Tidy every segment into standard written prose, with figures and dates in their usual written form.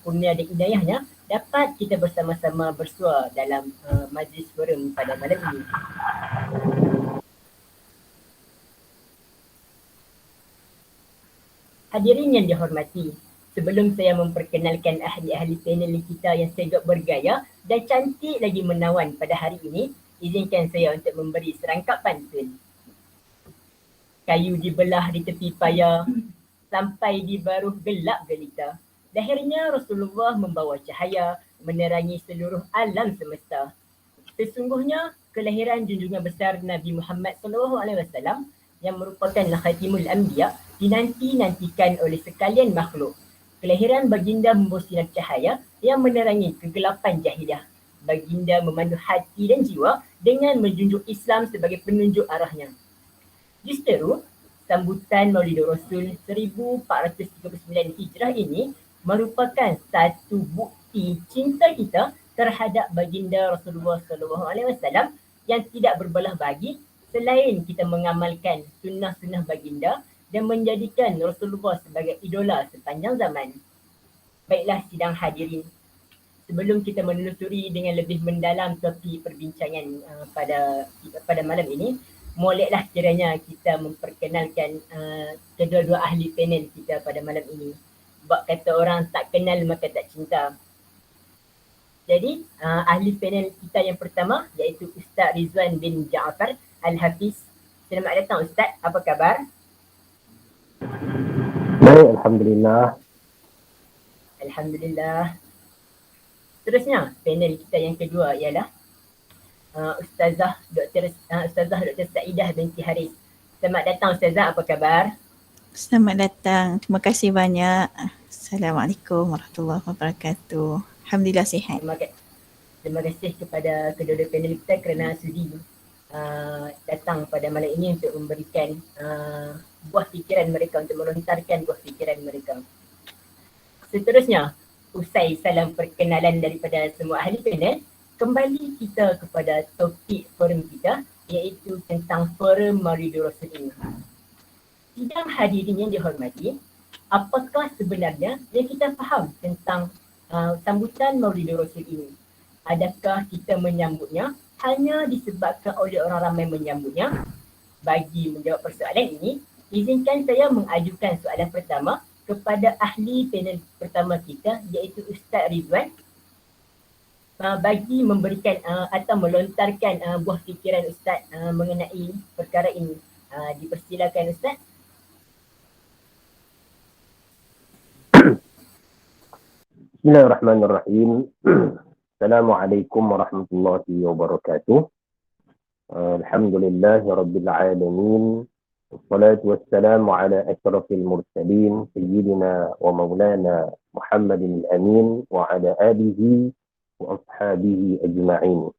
kurnia dan inayahnya, dapat kita bersama-sama bersua dalam majlis forum pada malam ini. Hadirin yang dihormati, sebelum saya memperkenalkan ahli-ahli panel kita yang segak bergaya dan cantik lagi menawan pada hari ini, izinkan saya untuk memberi serangkap pantun. Kayu dibelah di tepi paya, sampai di baruh gelap gelita. Lahirnya Rasulullah membawa cahaya, menerangi seluruh alam semesta. Sesungguhnya kelahiran junjungan besar Nabi Muhammad SAW yang merupakan khatimul anbiya dinanti-nantikan oleh sekalian makhluk. Kelahiran baginda membawa sinar cahaya yang menerangi kegelapan jahiliah. Baginda memandu hati dan jiwa dengan menjunjung Islam sebagai penunjuk arahnya. Justeru, sambutan Maulidur Rasul 1439 Hijrah ini merupakan satu bukti cinta kita terhadap baginda Rasulullah SAW yang tidak berbelah bagi selain kita mengamalkan sunnah-sunnah baginda dan menjadikan Rasulullah sebagai idola sepanjang zaman. Baiklah sidang hadirin, sebelum kita menelusuri dengan lebih mendalam topik perbincangan pada malam ini, moleklah kiranya kita memperkenalkan kedua-dua ahli panel kita pada malam ini. Sebab kata orang tak kenal maka tak cinta. Jadi ahli panel kita yang pertama iaitu Ustaz Rizwan bin Ja'far Al-Hafiz. Selamat datang Ustaz, apa khabar? Baik, Alhamdulillah. Alhamdulillah. Seterusnya, panel kita yang kedua ialah Ustazah Dr. Saidah binti Haris. Selamat datang Ustazah, apa khabar? Selamat datang, terima kasih banyak. Assalamualaikum warahmatullahi wabarakatuh. Alhamdulillah sihat. Terima kasih kepada kedua-dua panel kita kerana sudi datang pada malam ini untuk memberikan buah fikiran mereka, untuk melontarkan buah fikiran mereka. Seterusnya, usai salam perkenalan daripada semua ahli panel, kembali kita kepada topik forum kita iaitu tentang forum Maulidur Rasul ini. Sidang hadirin yang dihormati, apakah sebenarnya yang kita faham tentang sambutan Maulidur Rasul ini? Adakah kita menyambutnya hanya disebabkan oleh orang ramai menyambutnya? Bagi menjawab persoalan ini, izinkan saya mengajukan soalan pertama kepada ahli panel pertama kita iaitu Ustaz Rizwan bagi memberikan atau melontarkan buah fikiran Ustaz mengenai perkara ini. Dipersilakan Ustaz. Bismillahirrahmanirrahim. Assalamualaikum warahmatullahi wabarakatuh. Alhamdulillahi rabbil alamin. Wassalatu wassalamu ala asyrafil mursalin sayyidina wa maulana Muhammadin al-amin wa ala alihi wa ashabihi ajma'in.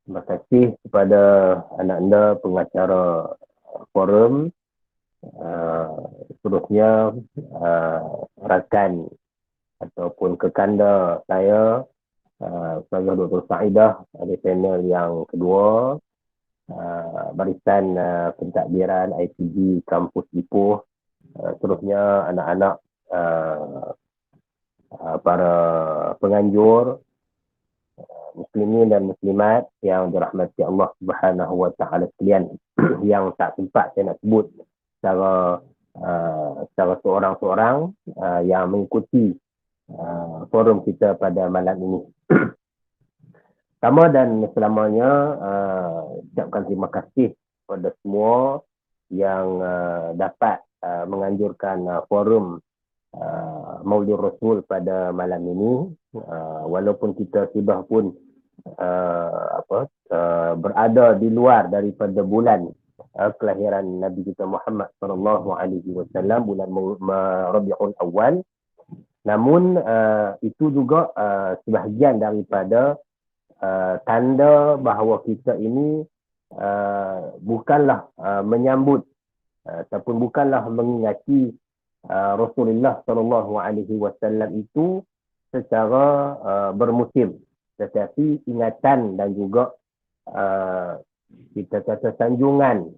Terima kasih kepada anak-anak pengacara forum, seterusnya rakan ataupun kekanda saya, Ustazah Dr. Saidah di panel yang kedua, barisan pentadbiran IPG Kampus Ipoh, seterusnya anak-anak para penganjur muslimin dan muslimat yang dirahmati Allah Subhanahu wa taala sekalian yang tak sempat saya nak sebut secara seorang-seorang yang mengikuti forum kita pada malam ini. Pertama dan selamanya ucapkan terima kasih kepada semua yang dapat menganjurkan forum Maulidur Rasul pada malam ini, walaupun kita sudah pun berada di luar daripada bulan kelahiran Nabi kita Muhammad SAW, bulan Rabiul Awal. Namun itu juga sebahagian daripada tanda bahawa kita ini bukanlah menyambut ataupun bukanlah mengingati Rasulullah SAW itu secara bermusim, tetapi ingatan dan juga kita kata sanjungan,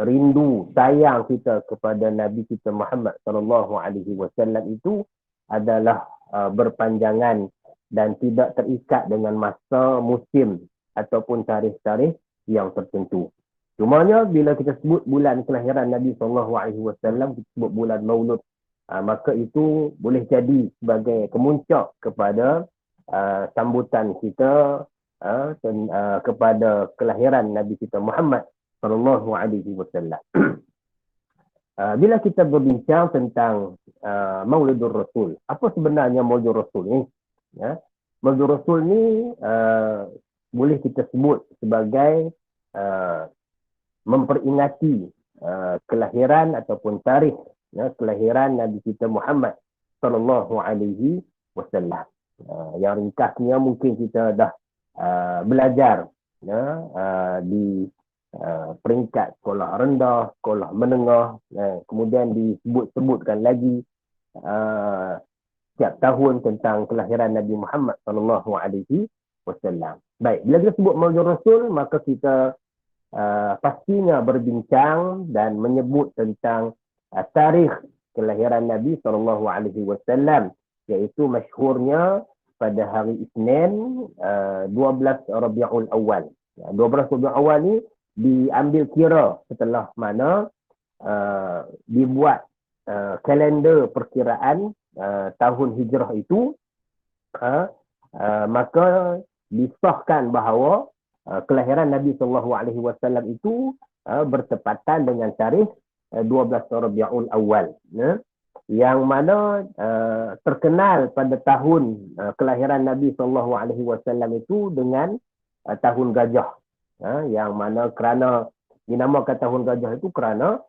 rindu, sayang kita kepada Nabi kita Muhammad SAW itu adalah berpanjangan dan tidak terikat dengan masa, musim ataupun tarikh-tarikh yang tertentu. Cumanya bila kita sebut bulan kelahiran Nabi SAW, kita sebut bulan Maulud, maka itu boleh jadi sebagai kemuncak kepada sambutan kita kepada kelahiran Nabi kita Muhammad SAW. Bila kita berbincang tentang Maulidur Rasul, apa sebenarnya Maulidur Rasul ni? Maulidur Rasul ni boleh kita sebut sebagai memperingati kelahiran ataupun tarikh kelahiran Nabi kita Muhammad SAW. Yang ringkasnya mungkin kita dah belajar di peringkat sekolah rendah, sekolah menengah, kemudian disebut-sebutkan lagi setiap tahun tentang kelahiran Nabi Muhammad SAW. Baik, bila kita sebut Maulid Rasul, maka kita pastinya berbincang dan menyebut tentang tarikh kelahiran Nabi SAW, iaitu masyhurnya pada hari Isnin 12 Rabiul Awal. 12 Rabiul Awal ni diambil kira setelah mana dibuat kalender perkiraan tahun hijrah itu, maka disahkan bahawa kelahiran Nabi SAW itu bertepatan dengan tarikh 12 Rabiul Awal, yang mana terkenal pada tahun kelahiran Nabi SAW itu dengan tahun gajah, yang mana kerana dinamakan tahun gajah itu kerana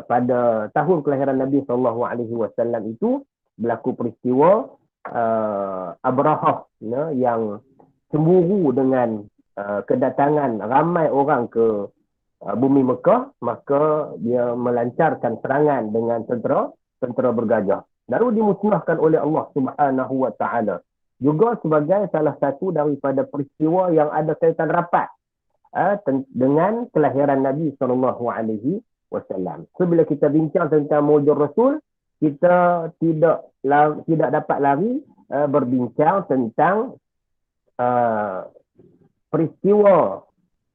pada tahun kelahiran Nabi SAW itu berlaku peristiwa Abrahah yang cemburu dengan kedatangan ramai orang ke bumi Mekah, maka dia melancarkan serangan dengan tentera bergajah, lalu dimusnahkan oleh Allah Subhanahu wa taala, juga sebagai salah satu daripada peristiwa yang ada kaitan rapat dengan kelahiran Nabi SAW. So, bila kita bincang tentang Maulid Rasul, kita tidak dapat lari berbincang tentang peristiwa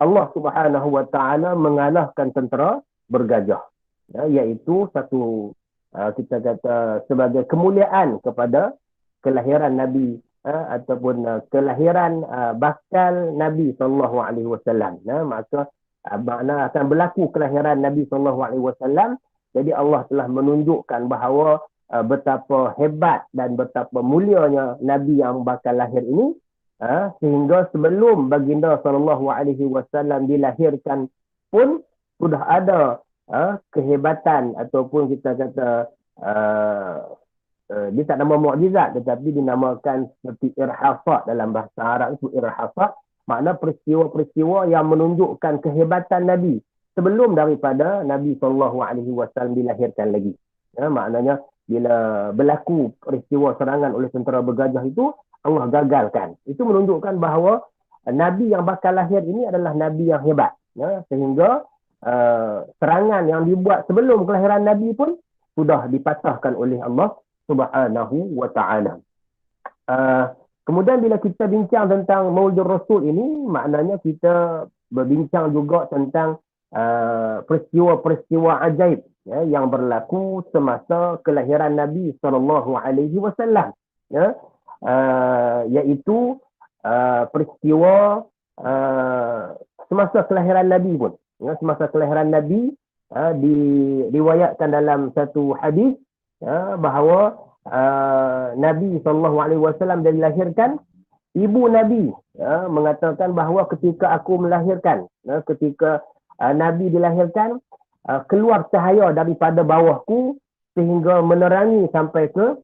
Allah Subhanahu wa taala mengalahkan tentera bergajah, iaitu satu kita kata sebagai kemuliaan kepada kelahiran Nabi ataupun kelahiran bakal Nabi SAW. Maka makna akan berlaku kelahiran Nabi SAW. Jadi Allah telah menunjukkan bahawa betapa hebat dan betapa mulianya Nabi yang bakal lahir ini, sehingga sebelum baginda SAW dilahirkan pun sudah ada kehebatan ataupun kita kata dia tak nama mukjizat, tetapi dinamakan seperti irhasat. Dalam bahasa Arab itu irhasat, makna peristiwa-peristiwa yang menunjukkan kehebatan Nabi sebelum daripada Nabi SAW dilahirkan lagi. Maknanya bila berlaku peristiwa serangan oleh tentera bergajah itu, Allah gagalkan. Itu menunjukkan bahawa Nabi yang bakal lahir ini adalah Nabi yang hebat. Sehingga serangan yang dibuat sebelum kelahiran Nabi pun sudah dipatahkan oleh Allah Subhanahu wa ta'ala. Kemudian bila kita bincang tentang Maulid Rasul ini, maknanya kita berbincang juga tentang peristiwa-peristiwa ajaib yang berlaku semasa kelahiran Nabi SAW. Iaitu peristiwa semasa kelahiran Nabi pun. Semasa kelahiran Nabi diriwayatkan dalam satu hadis bahawa Nabi SAW dia dilahirkan, ibu Nabi mengatakan bahawa ketika aku melahirkan, ketika Nabi dilahirkan, keluar cahaya daripada bawahku sehingga menerangi sampai ke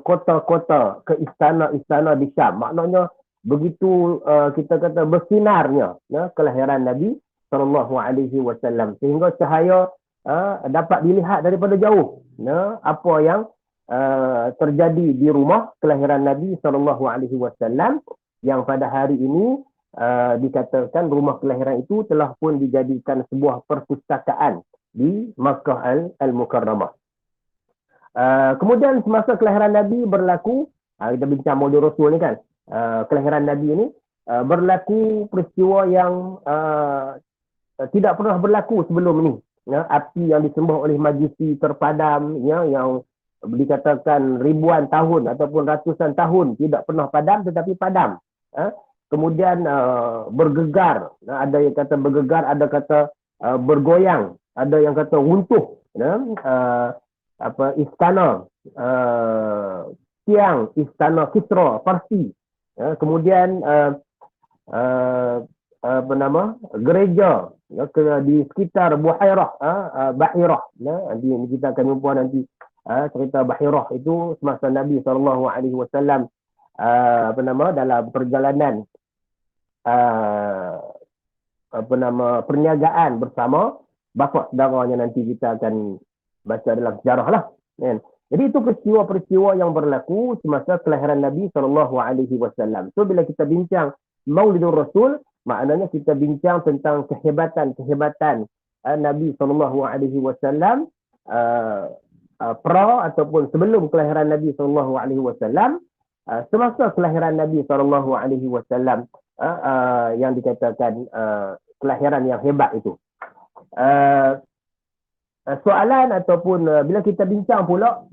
kota-kota, ke istana-istana di Syam. Maknanya begitu kita kata bersinarnya kelahiran Nabi SAW, sehingga cahaya dapat dilihat daripada jauh apa yang terjadi di rumah kelahiran Nabi SAW, yang pada hari ini dikatakan rumah kelahiran itu telah pun dijadikan sebuah perpustakaan di Makkah Al-Mukarramah. Kemudian semasa kelahiran Nabi berlaku, kita bincang Maulid Rasul ni kan, kelahiran Nabi ini berlaku peristiwa yang tidak pernah berlaku sebelum ini. Ya, api yang disembah oleh majusi terpadam, ya, yang dikatakan ribuan tahun ataupun ratusan tahun tidak pernah padam, tetapi padam. Kemudian bergegar, ada yang kata bergegar, ada kata bergoyang, ada yang kata runtuh, ya, istana, tiang istana Kisra Parsi, ya, kemudian gereja, ya, di sekitar Buhairah, Bahirah, ya, nanti kita akan jumpa nanti cerita Bahirah itu semasa Nabi SAW dalam perjalanan perniagaan bersama bapa saudaranya, nanti kita akan baca dalam sejarah lah, kan? Jadi itu peristiwa-peristiwa yang berlaku semasa kelahiran Nabi SAW. So bila kita bincang Maulidur Rasul, maknanya kita bincang tentang kehebatan-kehebatan Nabi SAW pra ataupun sebelum kelahiran Nabi SAW, semasa kelahiran Nabi SAW, yang dikatakan kelahiran yang hebat itu. Soalan ataupun bila kita bincang pula,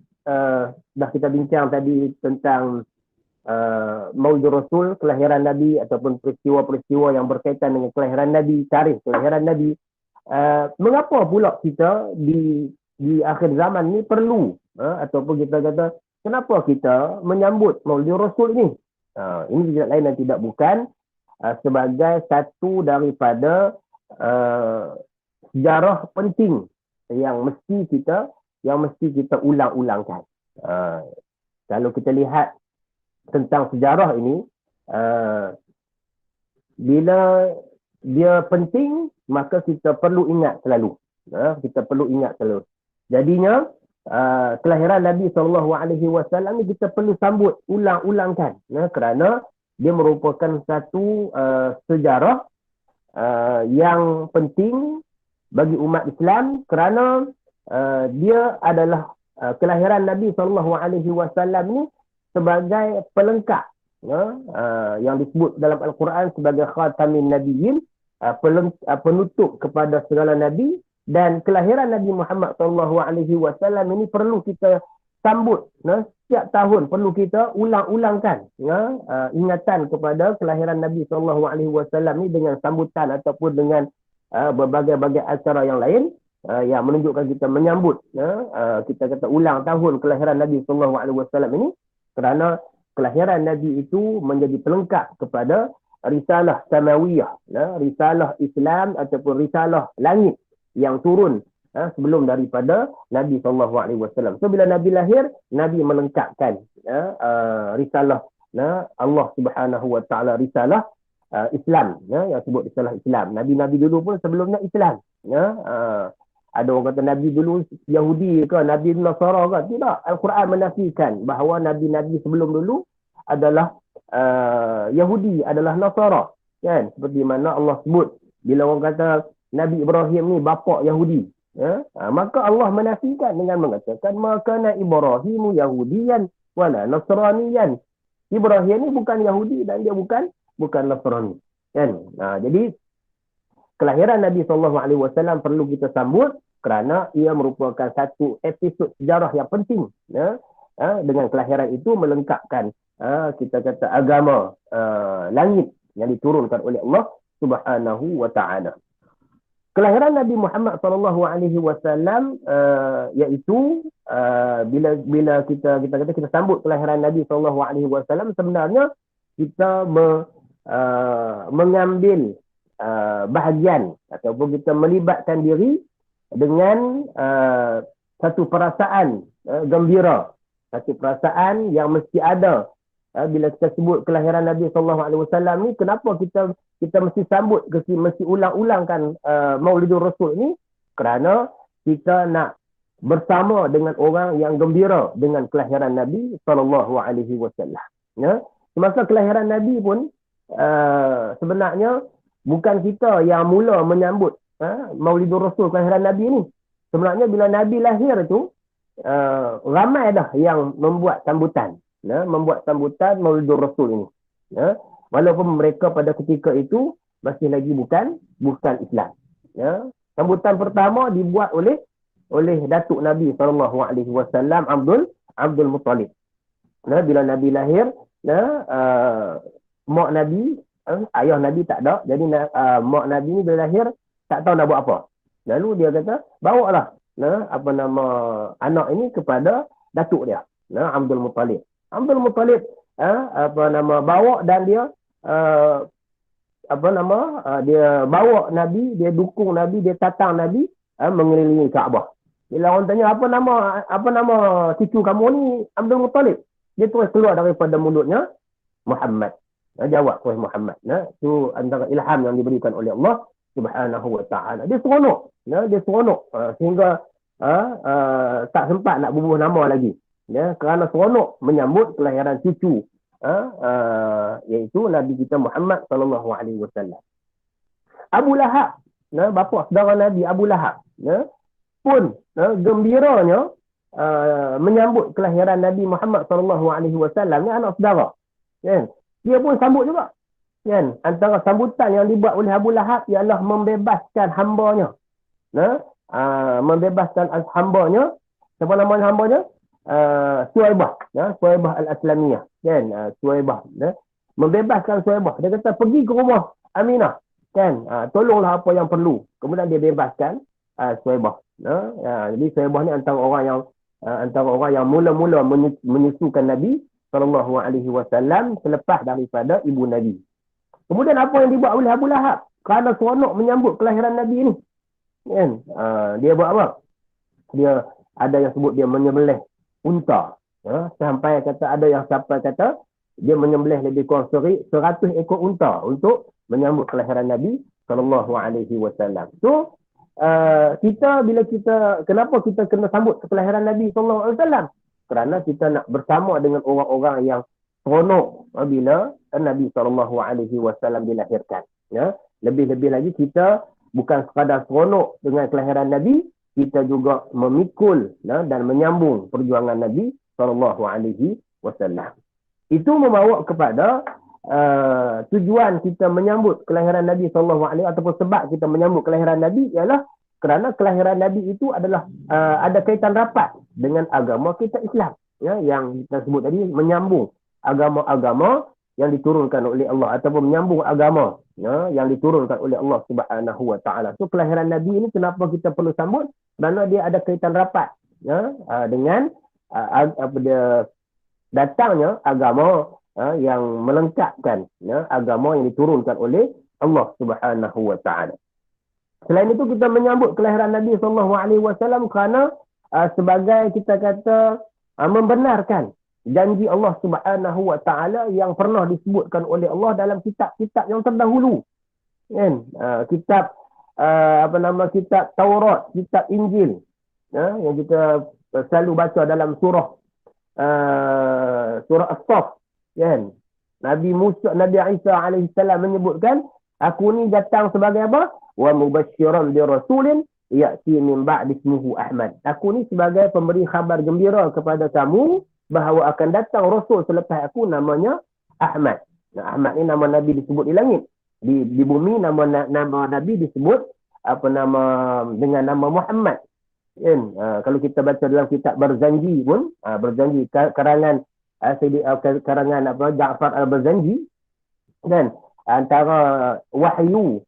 dah kita bincang tadi tentang Maulid Rasul, kelahiran Nabi ataupun peristiwa-peristiwa yang berkaitan dengan kelahiran Nabi, tarikh kelahiran Nabi. Mengapa pula kita di akhir zaman ni perlu, ataupun kita kata kenapa kita menyambut Maulid Rasul ini? Ini tidak lain dan tidak bukan sebagai satu daripada sejarah penting yang mesti kita ulang-ulangkan. Kalau kita lihat tentang sejarah ini, bila dia penting, maka kita perlu ingat selalu. Jadinya kelahiran Nabi SAW ni kita perlu sambut ulang-ulangkan, kerana dia merupakan satu sejarah yang penting bagi umat Islam, kerana dia adalah kelahiran Nabi SAW ni sebagai pelengkap, yang disebut dalam Al-Quran sebagai khatamin nabiyyin, penutup kepada segala nabi. Dan kelahiran Nabi Muhammad SAW ini perlu kita sambut, setiap tahun perlu kita ulang-ulangkan, ingatan kepada kelahiran Nabi SAW ini dengan sambutan ataupun dengan berbagai-bagai acara yang lain, yang menunjukkan kita menyambut, kita kata ulang tahun kelahiran Nabi SAW ini, kerana kelahiran Nabi itu menjadi pelengkap kepada risalah samawiyah, risalah Islam ataupun risalah langit yang turun sebelum daripada Nabi SAW. So bila Nabi lahir, Nabi melengkapkan risalah Allah Subhanahu Wa Taala, risalah Islam, yang sebut risalah Islam. Nabi-nabi dulu pun sebelumnya Islam. Ada orang kata Nabi dulu Yahudi ke, Nabi Nasara ke? Tidak. Al-Quran menafikan bahawa Nabi-nabi sebelum dulu adalah Yahudi, adalah Nasara. Kan? Seperti mana Allah sebut, bila orang kata Nabi Ibrahim ni bapa Yahudi, maka Allah menafikan dengan mengatakan makana Ibrahimu Yahudiyan wala Nasraniyan. Ibrahim ni bukan Yahudi dan dia bukan Nasrani. Kan? Jadi kelahiran Nabi SAW perlu kita sambut kerana ia merupakan satu episod sejarah yang penting. Dengan kelahiran itu melengkapkan kita kata agama langit yang diturunkan oleh Allah Subhanahu Wa Taala. Kelahiran Nabi Muhammad SAW iaitu bila kita kata kita sambut kelahiran Nabi SAW, sebenarnya kita mengambil bahagian ataupun kita melibatkan diri dengan satu perasaan gembira, satu perasaan yang mesti ada. Bila kita sebut kelahiran Nabi SAW ni, kenapa kita mesti sambut, mesti ulang-ulangkan Maulidur Rasul ni? Kerana kita nak bersama dengan orang yang gembira dengan kelahiran Nabi SAW. Semasa kelahiran Nabi pun sebenarnya bukan kita yang mula menyambut Maulidur Rasul, kelahiran Nabi ni. Sebenarnya bila Nabi lahir tu, ramai dah yang membuat sambutan, membuat sambutan Maulidur Rasul ini. Walaupun mereka pada ketika itu masih lagi bukan Islam. Sambutan pertama dibuat oleh datuk Nabi SAW Abdul Muttalib. Bila Nabi lahir, mak Nabi, ayah Nabi tak ada, jadi mak Nabi ni bila lahir tak tahu nak buat apa. Lalu dia kata, bawalah anak ini kepada datuk dia, Abdul Muttalib. Abdul Muttalib bawa, dan dia dia bawa Nabi, dia dukung Nabi, dia tatang Nabi mengelilingi Kaabah. Bila orang tanya apa nama cucu kamu ni, Abdul Muttalib, dia terus keluar daripada mulutnya Muhammad. Jawab oleh Muhammad. Itu antara ilham yang diberikan oleh Allah Subhanahu wa taala. Dia seronok, sehingga tak sempat nak bubuh nama lagi. Kerana seronok menyambut kelahiran cucu, iaitu Nabi kita Muhammad sallallahu alaihi wasallam. Abu Lahab, bapa saudara Nabi Abu Lahab, pun gembiranya menyambut kelahiran Nabi Muhammad sallallahu alaihi wasallam. Ni anak saudara. Dia pun sambut juga. Antara sambutan yang dibuat oleh Abu Lahab ialah membebaskan hambanya. Membebaskan hambanya. Siapa nama hambanya? Suwaibah. Suwaibah Al-Aslamiyah. Suwaibah. Membebaskan Suwaibah. Dia kata, pergi ke rumah Aminah. Tolonglah apa yang perlu. Kemudian dia bebaskan Suwaibah. Jadi Suwaibah ni antara orang yang mula-mula menyusukan Nabi SAW selepas daripada ibu Nabi. Kemudian apa yang dibuat oleh Abu Lahab? Kerana seronok menyambut kelahiran Nabi ni. Dia buat apa? Dia ada yang sebut dia menyembelih unta. Sampai kata dia menyembelih lebih kurang 100 ekor unta untuk menyambut kelahiran Nabi SAW. So, kenapa kita kena sambut kelahiran Nabi SAW? Kerana kita nak bersama dengan orang-orang yang seronok bila Nabi SAW dilahirkan. Lebih-lebih lagi kita bukan sekadar seronok dengan kelahiran Nabi, kita juga memikul dan menyambung perjuangan Nabi SAW. Itu membawa kepada tujuan kita menyambut kelahiran Nabi SAW ataupun sebab kita menyambut kelahiran Nabi ialah kerana kelahiran Nabi itu adalah ada kaitan rapat dengan agama kita Islam. Yang kita sebut tadi, menyambung agama-agama yang diturunkan oleh Allah ataupun menyambung agama yang diturunkan oleh Allah Subhanahu wa taala. So kelahiran Nabi ini kenapa kita perlu sambut? Kerana dia ada kaitan rapat dengan dia datangnya agama yang melengkapkan agama yang diturunkan oleh Allah Subhanahu wa taala. Selain itu kita menyambut kelahiran Nabi SAW kerana sebagai kita kata membenarkan janji Allah Subhanahu wa taala yang pernah disebutkan oleh Allah dalam kitab-kitab yang terdahulu. Kitab kitab Taurat, kitab Injil, yang kita selalu baca dalam surah As-Saff. Nabi Isa alaihissalam menyebutkan, aku ni datang sebagai apa? Wa mubasysyiran bi rasulin ya'ti min ba'di ismihi Ahmad. Aku ni sebagai pemberi khabar gembira kepada kamu bahawa akan datang rasul selepas aku, namanya Ahmad. Ahmad ni nama Nabi disebut di langit. Di bumi nama Nabi disebut dengan nama Muhammad. Kalau kita baca dalam kitab Barzanji pun, Barzanji karangan Ja'far al-Barzanji, dan antara wahyu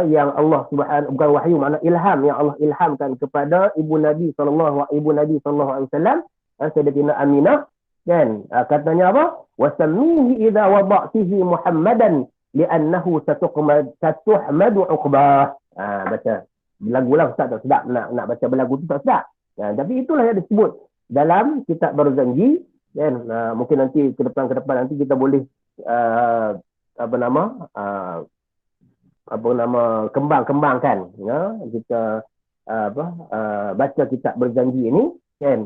yang Allah bukan wahyu, makna ilham yang Allah ilhamkan kepada ibu Nabi sallallahu alaihi wasallam, Sayyidatina Aminah, kan, katanya apa? Wasammihi idza wada'tihi Muhammadan li'annahu satuhmadu uqbah. Baca belagu lah Ustaz, tak sedap nak baca belagu tu, tak sedap. Tapi itulah yang disebut dalam kitab Barzanji, kan. Mungkin nanti ke depan nanti kita boleh kembangkan kita baca kitab Berjanji ini, kan.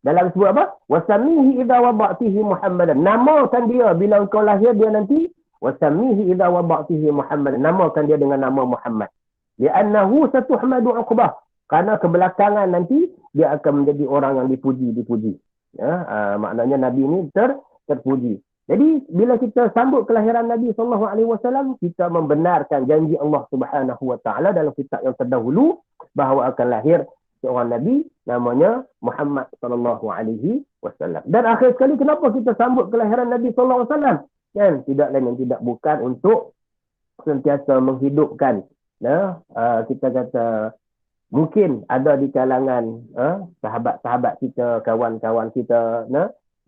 Dalam sebut apa? Wasamihi idza wada'tihi Muhammadan. Namakan dia bila engkau lahir dia nanti. Wasamihi idza wada'tihi Muhammadan. Namakan dia dengan nama Muhammad. Li'annahu satuhmadu uqbah. Karena kebelakangan nanti dia akan menjadi orang yang dipuji. Maknanya Nabi ini terpuji. Jadi bila kita sambut kelahiran Nabi SAW, kita membenarkan janji Allah Subhanahu Wa Taala dalam kitab yang terdahulu bahawa akan lahir seorang Nabi namanya Muhammad SAW. Dan akhir sekali, kenapa kita sambut kelahiran Nabi SAW? Kan tidak lain dan tidak bukan untuk sentiasa menghidupkan. Kita kata mungkin ada di kalangan sahabat-sahabat kita, kawan-kawan kita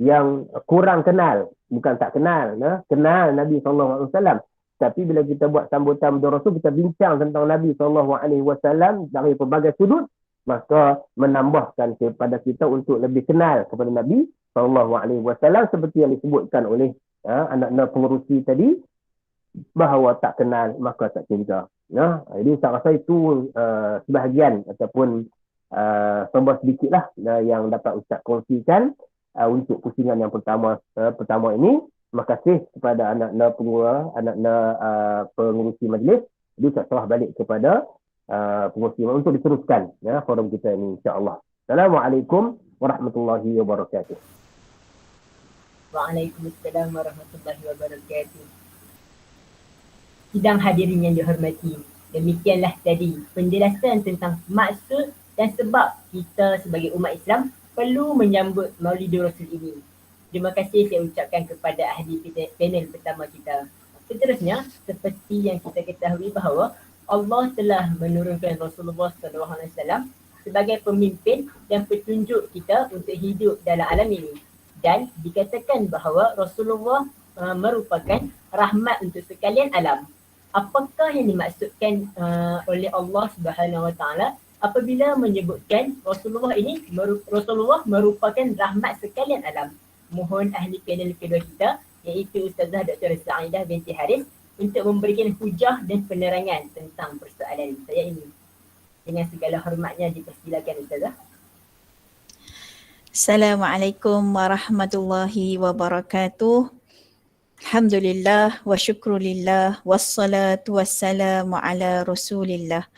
yang kurang kenal, bukan tak kenal, kenal Nabi SAW. Tapi bila kita buat sambutan Abdul Rasul, kita bincang tentang Nabi SAW dari pelbagai sudut, maka menambahkan kepada kita untuk lebih kenal kepada Nabi SAW, seperti yang disebutkan oleh anak-anak pengerusi tadi, bahawa tak kenal maka tak cinta. Jadi saya rasa itu sebahagian ataupun tambah sedikitlah yang dapat Ustaz kongsikan untuk pusingan yang pertama ini. Terima kasih kepada anak-anak pengurusi majlis. Jadi Ustaz serah balik kepada pengurusi untuk diteruskan forum kita ini, insya-Allah. Assalamualaikum warahmatullahi wabarakatuh. Waalaikumsalam warahmatullahi wabarakatuh. Sidang hadirin yang dihormati, demikianlah tadi penjelasan tentang maksud dan sebab kita sebagai umat Islam perlu menyambut Maulidur Rasul ini. Terima kasih saya ucapkan kepada ahli panel pertama kita. Seterusnya, seperti yang kita ketahui bahawa Allah telah menurunkan Rasulullah SAW sebagai pemimpin dan petunjuk kita untuk hidup dalam alam ini. Dan dikatakan bahawa Rasulullah merupakan rahmat untuk sekalian alam. Apakah yang dimaksudkan oleh Allah Subhanahu Wa Taala apabila menyebutkan Rasulullah merupakan rahmat sekalian alam? Mohon ahli panel kedua kita, iaitu Ustazah Dr. Sa'idah binti Haris, untuk memberikan hujah dan penerangan tentang persoalan saya ini. Dengan segala hormatnya dipersilakan Ustazah. Assalamualaikum warahmatullahi wabarakatuh. Alhamdulillah wa syukrulillah wassalatu wassalamu ala rasulillah.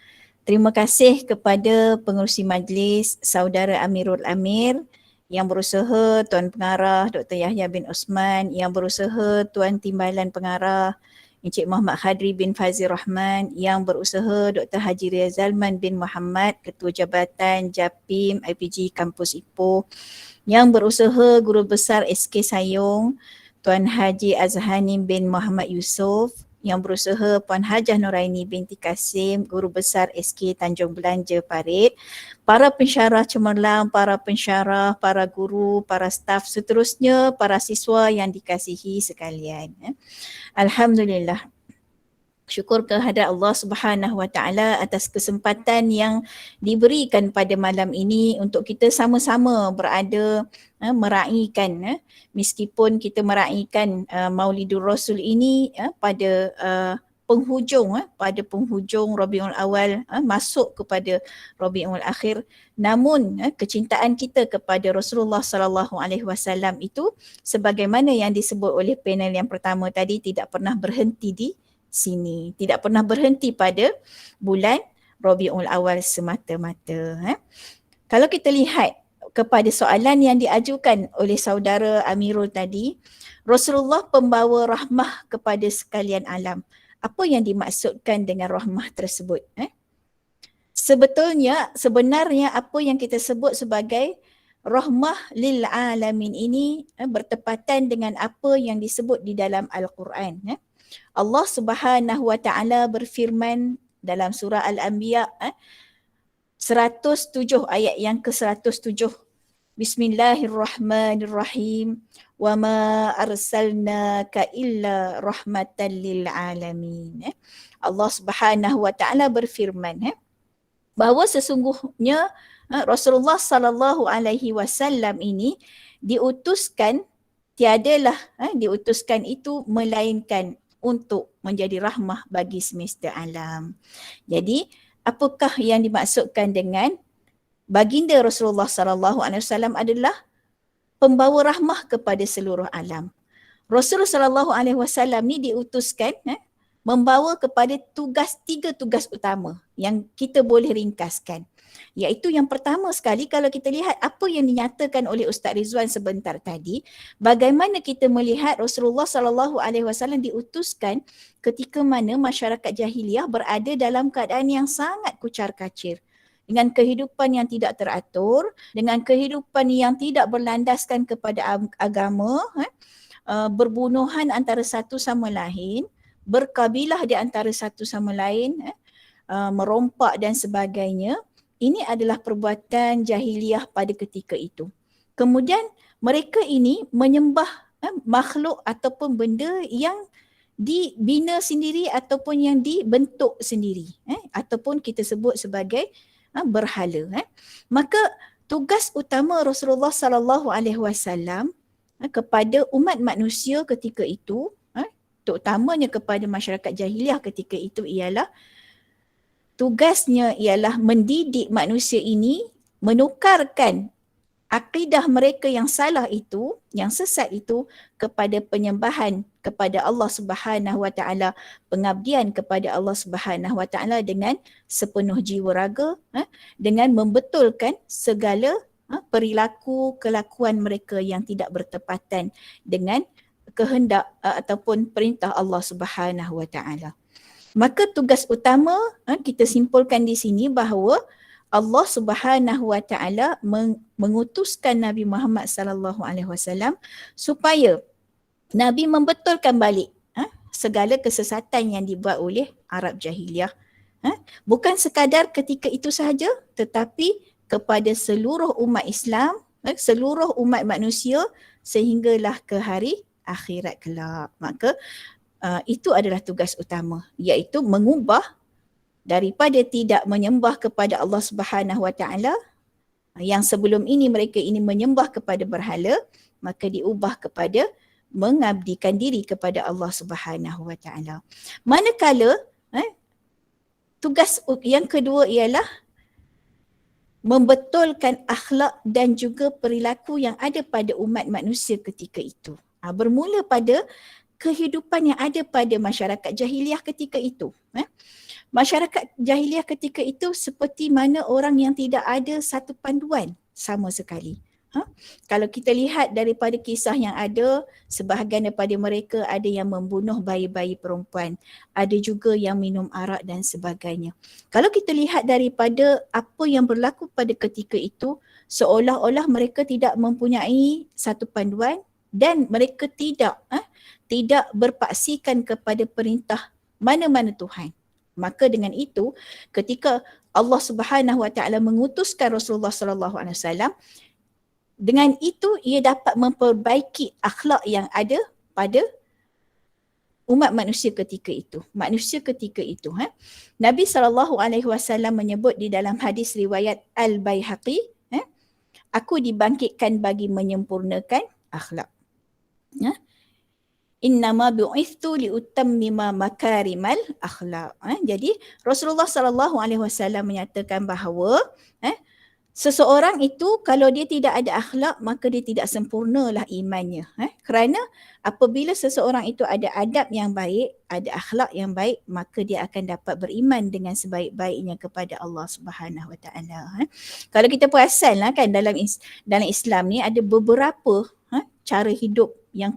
Terima kasih kepada pengerusi majlis, Saudara Amirul Amir, yang berusaha, Tuan Pengarah Dr. Yahya bin Osman, yang berusaha Tuan Timbalan Pengarah Encik Muhammad Khadri bin Fazil Rahman, yang berusaha Dr. Haji Rizalman bin Muhammad, Ketua Jabatan Japim IPG Kampus Ipoh, yang berusaha Guru Besar SK Sayong Tuan Haji Azhani bin Muhammad Yusof, yang berusaha Puan Hajah Nuraini binti Kasim, Guru Besar SK Tanjung Belanja Parit, para pensyarah cemerlang, para pensyarah, para guru, para staf, seterusnya para siswa yang dikasihi sekalian. Alhamdulillah. Syukur kehadrat Allah Subhanahu Wa Taala atas kesempatan yang diberikan pada malam ini untuk kita sama-sama berada meraihkan, meskipun kita meraihkan Maulidur Rasul ini pada penghujung Rabiul Awal, masuk kepada Rabiul Akhir, namun kecintaan kita kepada Rasulullah sallallahu alaihi wasallam itu, sebagaimana yang disebut oleh panel yang pertama tadi, tidak pernah berhenti di sini, tidak pernah berhenti pada bulan Rabiul Awal semata-mata. Kalau kita lihat kepada soalan yang diajukan oleh saudara Amirul tadi, Rasulullah pembawa rahmah kepada sekalian alam. Apa yang dimaksudkan dengan rahmah tersebut? Sebenarnya apa yang kita sebut sebagai rahmah lil alamin ini bertepatan dengan apa yang disebut di dalam Al-Quran. Allah Subhanahu Wa Taala berfirman dalam surah Al-Anbiya 107 ayat yang ke-107. Bismillahirrahmanirrahim. Wa ma arsalnaka illa rahmatan lil alamin. Allah Subhanahu Wa Taala berfirman bahawa sesungguhnya Rasulullah sallallahu alaihi wasallam ini diutuskan, tiadalah diutuskan itu melainkan untuk menjadi rahmah bagi semesta alam. Jadi, apakah yang dimaksudkan dengan baginda Rasulullah sallallahu alaihi wasallam adalah pembawa rahmah kepada seluruh alam. Rasulullah sallallahu alaihi wasallam ni diutuskan membawa kepada tiga tugas utama yang kita boleh ringkaskan. Iaitu yang pertama sekali, kalau kita lihat apa yang dinyatakan oleh Ustaz Rizwan sebentar tadi, bagaimana kita melihat Rasulullah SAW diutuskan ketika mana masyarakat jahiliah berada dalam keadaan yang sangat kucar-kacir, dengan kehidupan yang tidak teratur, dengan kehidupan yang tidak berlandaskan kepada agama, berbunuhan antara satu sama lain, berkabilah di antara satu sama lain, merompak dan sebagainya. Ini adalah perbuatan jahiliah pada ketika itu. Kemudian mereka ini menyembah makhluk ataupun benda yang dibina sendiri ataupun yang dibentuk sendiri, ataupun kita sebut sebagai berhala. Maka tugas utama Rasulullah SAW kepada umat manusia ketika itu, terutamanya kepada masyarakat jahiliah ketika itu, ialah tugasnya ialah mendidik manusia ini menukarkan akidah mereka yang salah itu, yang sesat itu, kepada penyembahan kepada Allah Subhanahu Wa Taala, pengabdian kepada Allah Subhanahu Wa Taala dengan sepenuh jiwa raga, dengan membetulkan segala perilaku kelakuan mereka yang tidak bertepatan dengan kehendak ataupun perintah Allah Subhanahu Wa Taala. Maka tugas utama kita simpulkan di sini bahawa Allah Subhanahu Wa Taala mengutuskan Nabi Muhammad sallallahu alaihi wasallam supaya Nabi membetulkan balik segala kesesatan yang dibuat oleh Arab jahiliah. Bukan sekadar ketika itu sahaja, tetapi kepada seluruh umat Islam, seluruh umat manusia sehinggalah ke hari akhirat kelak. Maka itu adalah tugas utama, iaitu mengubah daripada tidak menyembah kepada Allah Subhanahu Wa Taala, yang sebelum ini mereka ini menyembah kepada berhala, maka diubah kepada mengabdikan diri kepada Allah Subhanahu Wa Taala. Manakala tugas yang kedua ialah membetulkan akhlak dan juga perilaku yang ada pada umat manusia ketika itu. Bermula pada kehidupan yang ada pada masyarakat jahiliah ketika itu. Masyarakat jahiliah ketika itu seperti mana orang yang tidak ada satu panduan sama sekali. Kalau kita lihat daripada kisah yang ada, sebahagian daripada mereka ada yang membunuh bayi-bayi perempuan, ada juga yang minum arak dan sebagainya. Kalau kita lihat daripada apa yang berlaku pada ketika itu, seolah-olah mereka tidak mempunyai satu panduan dan mereka tidak berpaksikan kepada perintah mana-mana Tuhan. Maka dengan itu, ketika Allah Subhanahu Wa Taala mengutuskan Rasulullah sallallahu alaihi wasallam, dengan itu ia dapat memperbaiki akhlak yang ada pada umat manusia ketika itu. Nabi sallallahu alaihi wasallam menyebut di dalam hadis riwayat Al-Baihaqi, aku dibangkitkan bagi menyempurnakan akhlak. Innama bu'ithtu liutammima makarimal akhlak. Jadi Rasulullah sallallahu alaihi wasallam menyatakan bahawa seseorang itu kalau dia tidak ada akhlak, maka dia tidak sempurnalah imannya. Kerana apabila seseorang itu ada adab yang baik, ada akhlak yang baik, maka dia akan dapat beriman dengan sebaik-baiknya kepada Allah Subhanahu Wa Taala. Kalau kita perasan kan dalam Islam ni ada beberapa cara hidup yang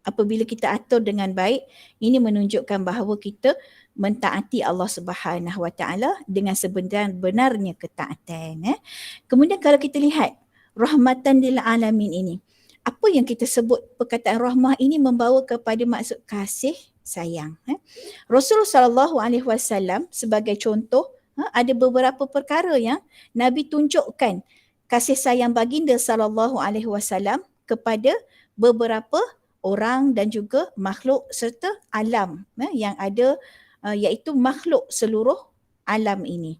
apabila kita atur dengan baik, ini menunjukkan bahawa kita mentaati Allah Subhanahu Wa Taala dengan sebenar-benarnya ketaatan. Kemudian kalau kita lihat rahmatan lil alamin ini, apa yang kita sebut perkataan rahmah ini membawa kepada maksud kasih sayang. Rasulullah sallallahu alaihi wasallam sebagai contoh, ada beberapa perkara yang Nabi tunjukkan kasih sayang baginda sallallahu alaihi wasallam kepada beberapa orang dan juga makhluk serta alam yang ada, iaitu makhluk seluruh alam ini.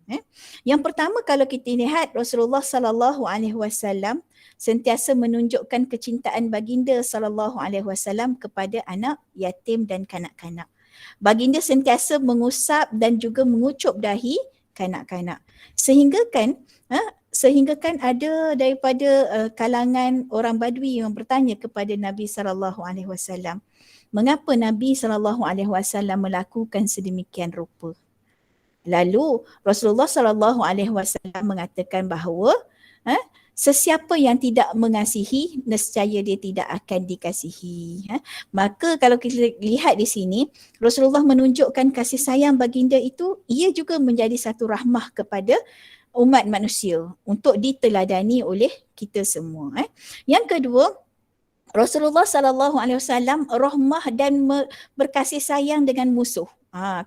Yang pertama, kalau kita lihat Rasulullah sallallahu alaihi wasallam sentiasa menunjukkan kecintaan baginda sallallahu alaihi wasallam kepada anak yatim dan kanak-kanak. Baginda sentiasa mengusap dan juga mengucup dahi kanak-kanak. Sehingga kan ada daripada kalangan orang Badui yang bertanya kepada Nabi sallallahu alaihi wasallam, mengapa Nabi sallallahu alaihi wasallam melakukan sedemikian rupa? Lalu Rasulullah sallallahu alaihi wasallam mengatakan bahawa sesiapa yang tidak mengasihi, nescaya dia tidak akan dikasihi. Maka kalau kita lihat di sini, Rasulullah menunjukkan kasih sayang baginda itu, ia juga menjadi satu rahmah kepada umat manusia untuk diteladani oleh kita semua. Yang kedua, Rasulullah sallallahu alaihi wasallam rahmah dan berkasih sayang dengan musuh.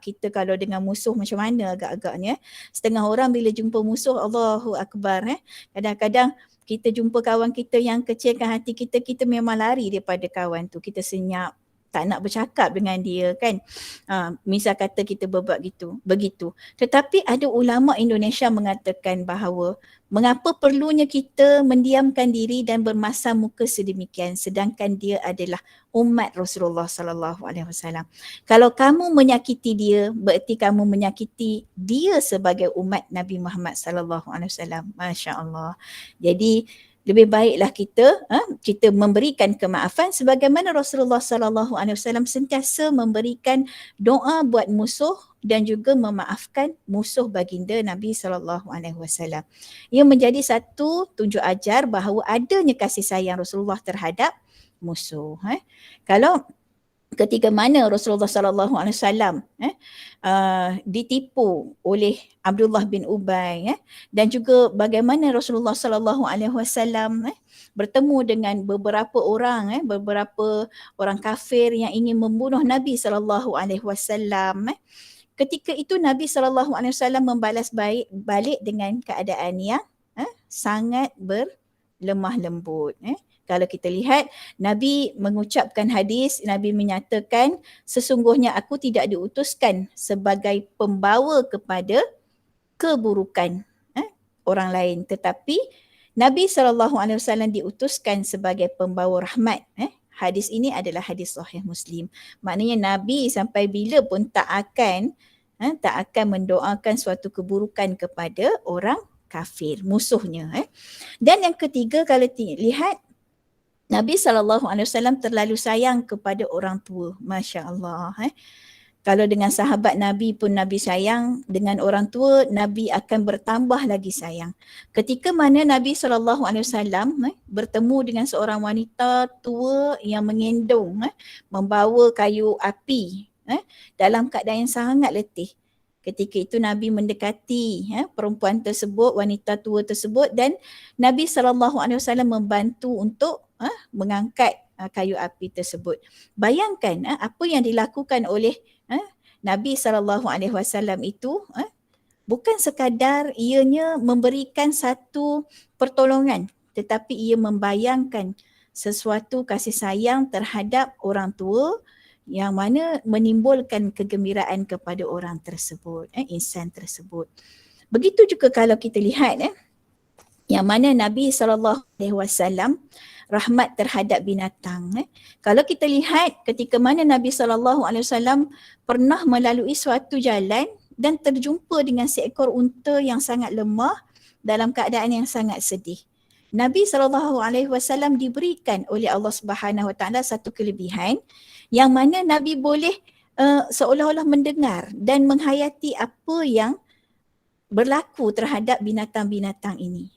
Kita kalau dengan musuh macam mana agak-agaknya. Setengah orang bila jumpa musuh, Allahu Akbar. Kadang-kadang kita jumpa kawan kita yang kecilkan hati kita, kita memang lari daripada kawan tu. Kita senyap, tak nak bercakap dengan dia kan. Misal kata kita berbuat begitu. Tetapi ada ulama Indonesia mengatakan bahawa mengapa perlunya kita mendiamkan diri dan bermasam muka sedemikian sedangkan dia adalah umat Rasulullah sallallahu alaihi wasallam. Kalau kamu menyakiti dia, berarti kamu menyakiti dia sebagai umat Nabi Muhammad sallallahu alaihi wasallam. Masya-Allah. Jadi lebih baiklah kita memberikan kemaafan sebagaimana Rasulullah sallallahu alaihi wasallam sentiasa memberikan doa buat musuh dan juga memaafkan musuh baginda Nabi sallallahu alaihi wasallam. Ia menjadi satu tunjuk ajar bahawa adanya kasih sayang Rasulullah terhadap musuh. Kalau ketika mana Rasulullah sallallahu alaihi wasallam ditipu oleh Abdullah bin Ubay dan juga bagaimana Rasulullah sallallahu alaihi wasallam bertemu dengan beberapa orang kafir yang ingin membunuh Nabi sallallahu alaihi wasallam. Ketika itu Nabi sallallahu alaihi wasallam membalas balik dengan keadaan yang sangat berlemah lembut. Kalau kita lihat, Nabi mengucapkan hadis, Nabi menyatakan sesungguhnya aku tidak diutuskan sebagai pembawa kepada keburukan orang lain, tetapi Nabi SAW diutuskan sebagai pembawa rahmat. Hadis ini adalah hadis sahih Muslim. Maknanya Nabi sampai bila pun tak akan mendoakan suatu keburukan kepada orang kafir, musuhnya. Dan yang ketiga, kalau lihat, Nabi SAW terlalu sayang kepada orang tua. Masya Allah. Kalau dengan sahabat Nabi pun Nabi sayang, dengan orang tua Nabi akan bertambah lagi sayang. Ketika mana Nabi SAW bertemu dengan seorang wanita tua yang mengendong, membawa kayu api dalam keadaan yang sangat letih. Ketika itu Nabi mendekati perempuan tersebut, wanita tua tersebut, dan Nabi SAW membantu untuk mengangkat kayu api tersebut. Bayangkan apa yang dilakukan oleh Nabi SAW itu bukan sekadar ianya memberikan satu pertolongan, tetapi ia membayangkan sesuatu kasih sayang terhadap orang tua yang mana menimbulkan kegembiraan kepada orang tersebut, insan tersebut. Begitu juga kalau kita lihat yang mana Nabi SAW rahmat terhadap binatang. Kalau kita lihat ketika mana Nabi SAW pernah melalui suatu jalan dan terjumpa dengan seekor unta yang sangat lemah dalam keadaan yang sangat sedih. Nabi SAW diberikan oleh Allah Subhanahu Wa Taala satu kelebihan yang mana Nabi boleh seolah-olah mendengar dan menghayati apa yang berlaku terhadap binatang-binatang ini.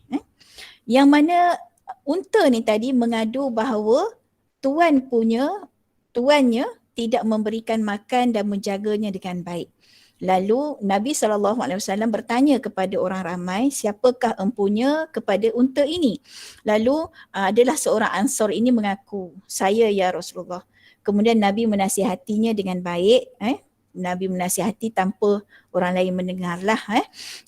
Yang mana unta ni tadi mengadu bahawa tuannya tidak memberikan makan dan menjaganya dengan baik. Lalu Nabi SAW bertanya kepada orang ramai, siapakah empunya kepada unta ini? Lalu adalah seorang Ansar ini mengaku, saya ya Rasulullah. Kemudian Nabi menasihatinya dengan baik. Nabi menasihati tanpa orang lain mendengarlah.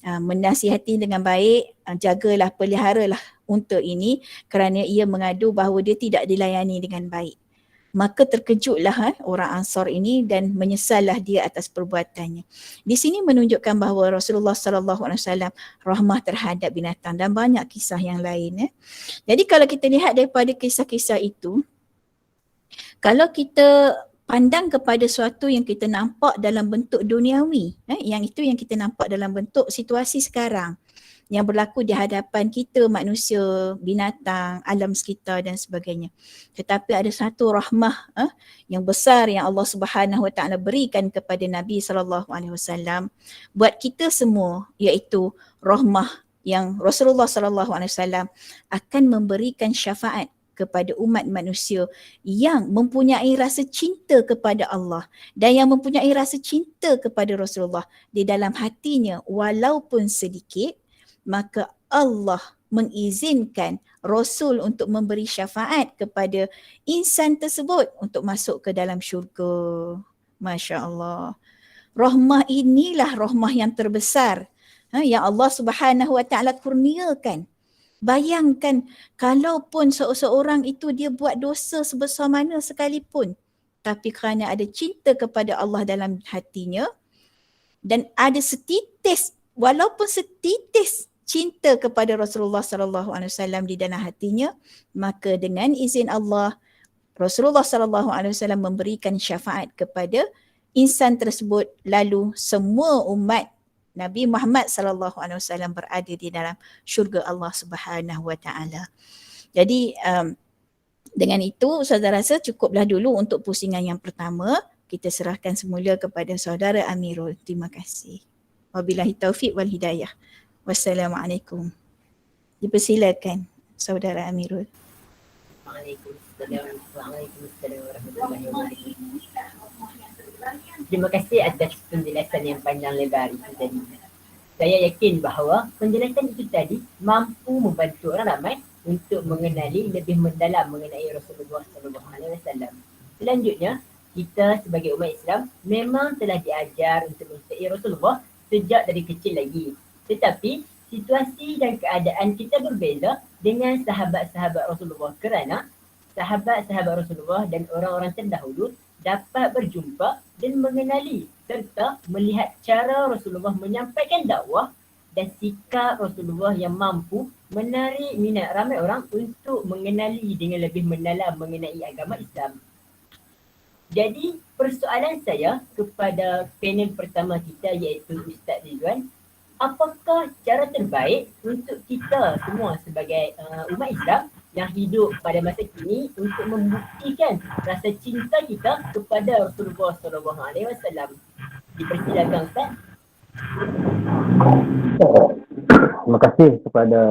Menasihati dengan baik, jagalah, peliharalah unta ini kerana ia mengadu bahawa dia tidak dilayani dengan baik. Maka terkejutlah orang Ansar ini dan menyesallah dia atas perbuatannya. Di sini menunjukkan bahawa Rasulullah SAW rahmah terhadap binatang dan banyak kisah yang lain. Jadi kalau kita lihat daripada kisah-kisah itu, kalau kita pandang kepada sesuatu yang kita nampak dalam bentuk duniawi, yang itu yang kita nampak dalam bentuk situasi sekarang. yang berlaku di hadapan kita manusia, binatang, alam sekitar dan sebagainya. Tetapi ada satu rahmah yang besar yang Allah Subhanahu Wa Taala berikan kepada Nabi SAW buat kita semua, iaitu rahmah yang Rasulullah SAW akan memberikan syafaat kepada umat manusia yang mempunyai rasa cinta kepada Allah dan yang mempunyai rasa cinta kepada Rasulullah di dalam hatinya walaupun sedikit, maka Allah mengizinkan Rasul untuk memberi syafaat kepada insan tersebut untuk masuk ke dalam syurga. Masya Allah. Rahmah inilah rahmah yang terbesar yang Allah Subhanahu Wa Taala kurniakan. Bayangkan kalaupun seseorang itu dia buat dosa sebesar mana sekalipun, tapi kerana ada cinta kepada Allah dalam hatinya dan ada setitis, walaupun setitis cinta kepada Rasulullah SAW di dalam hatinya, maka dengan izin Allah, Rasulullah SAW memberikan syafaat kepada insan tersebut, lalu semua umat Nabi Muhammad SAW berada di dalam syurga Allah Subhanahu Wa Taala. Jadi dengan itu saudara rasa cukuplah dulu untuk pusingan yang pertama. Kita serahkan semula kepada saudara Amirul. Terima kasih. Wabillahi taufiq wal hidayah. Wassalamualaikum. Dipersilakan saudara Amirul. Waalaikumsalam warahmatullahi wabarakatuh. Terima kasih atas penjelasan yang panjang lebar itu tadi. Saya yakin bahawa penjelasan itu tadi mampu membantu orang ramai untuk mengenali lebih mendalam mengenai Rasulullah SAW. Selanjutnya, kita sebagai umat Islam memang telah diajar untuk mencintai Rasulullah sejak dari kecil lagi. Tetapi situasi dan keadaan kita berbeza dengan sahabat-sahabat Rasulullah kerana sahabat-sahabat Rasulullah dan orang-orang terdahulu dapat berjumpa dan mengenali serta melihat cara Rasulullah menyampaikan dakwah dan sikap Rasulullah yang mampu menarik minat ramai orang untuk mengenali dengan lebih mendalam mengenai agama Islam. Jadi persoalan saya kepada panel pertama kita iaitu Ustaz Ridwan, apakah cara terbaik untuk kita semua sebagai umat Islam yang hidup pada masa kini untuk membuktikan rasa cinta kita kepada Rasulullah SAW? Dipersilakan Ustaz. Terima kasih kepada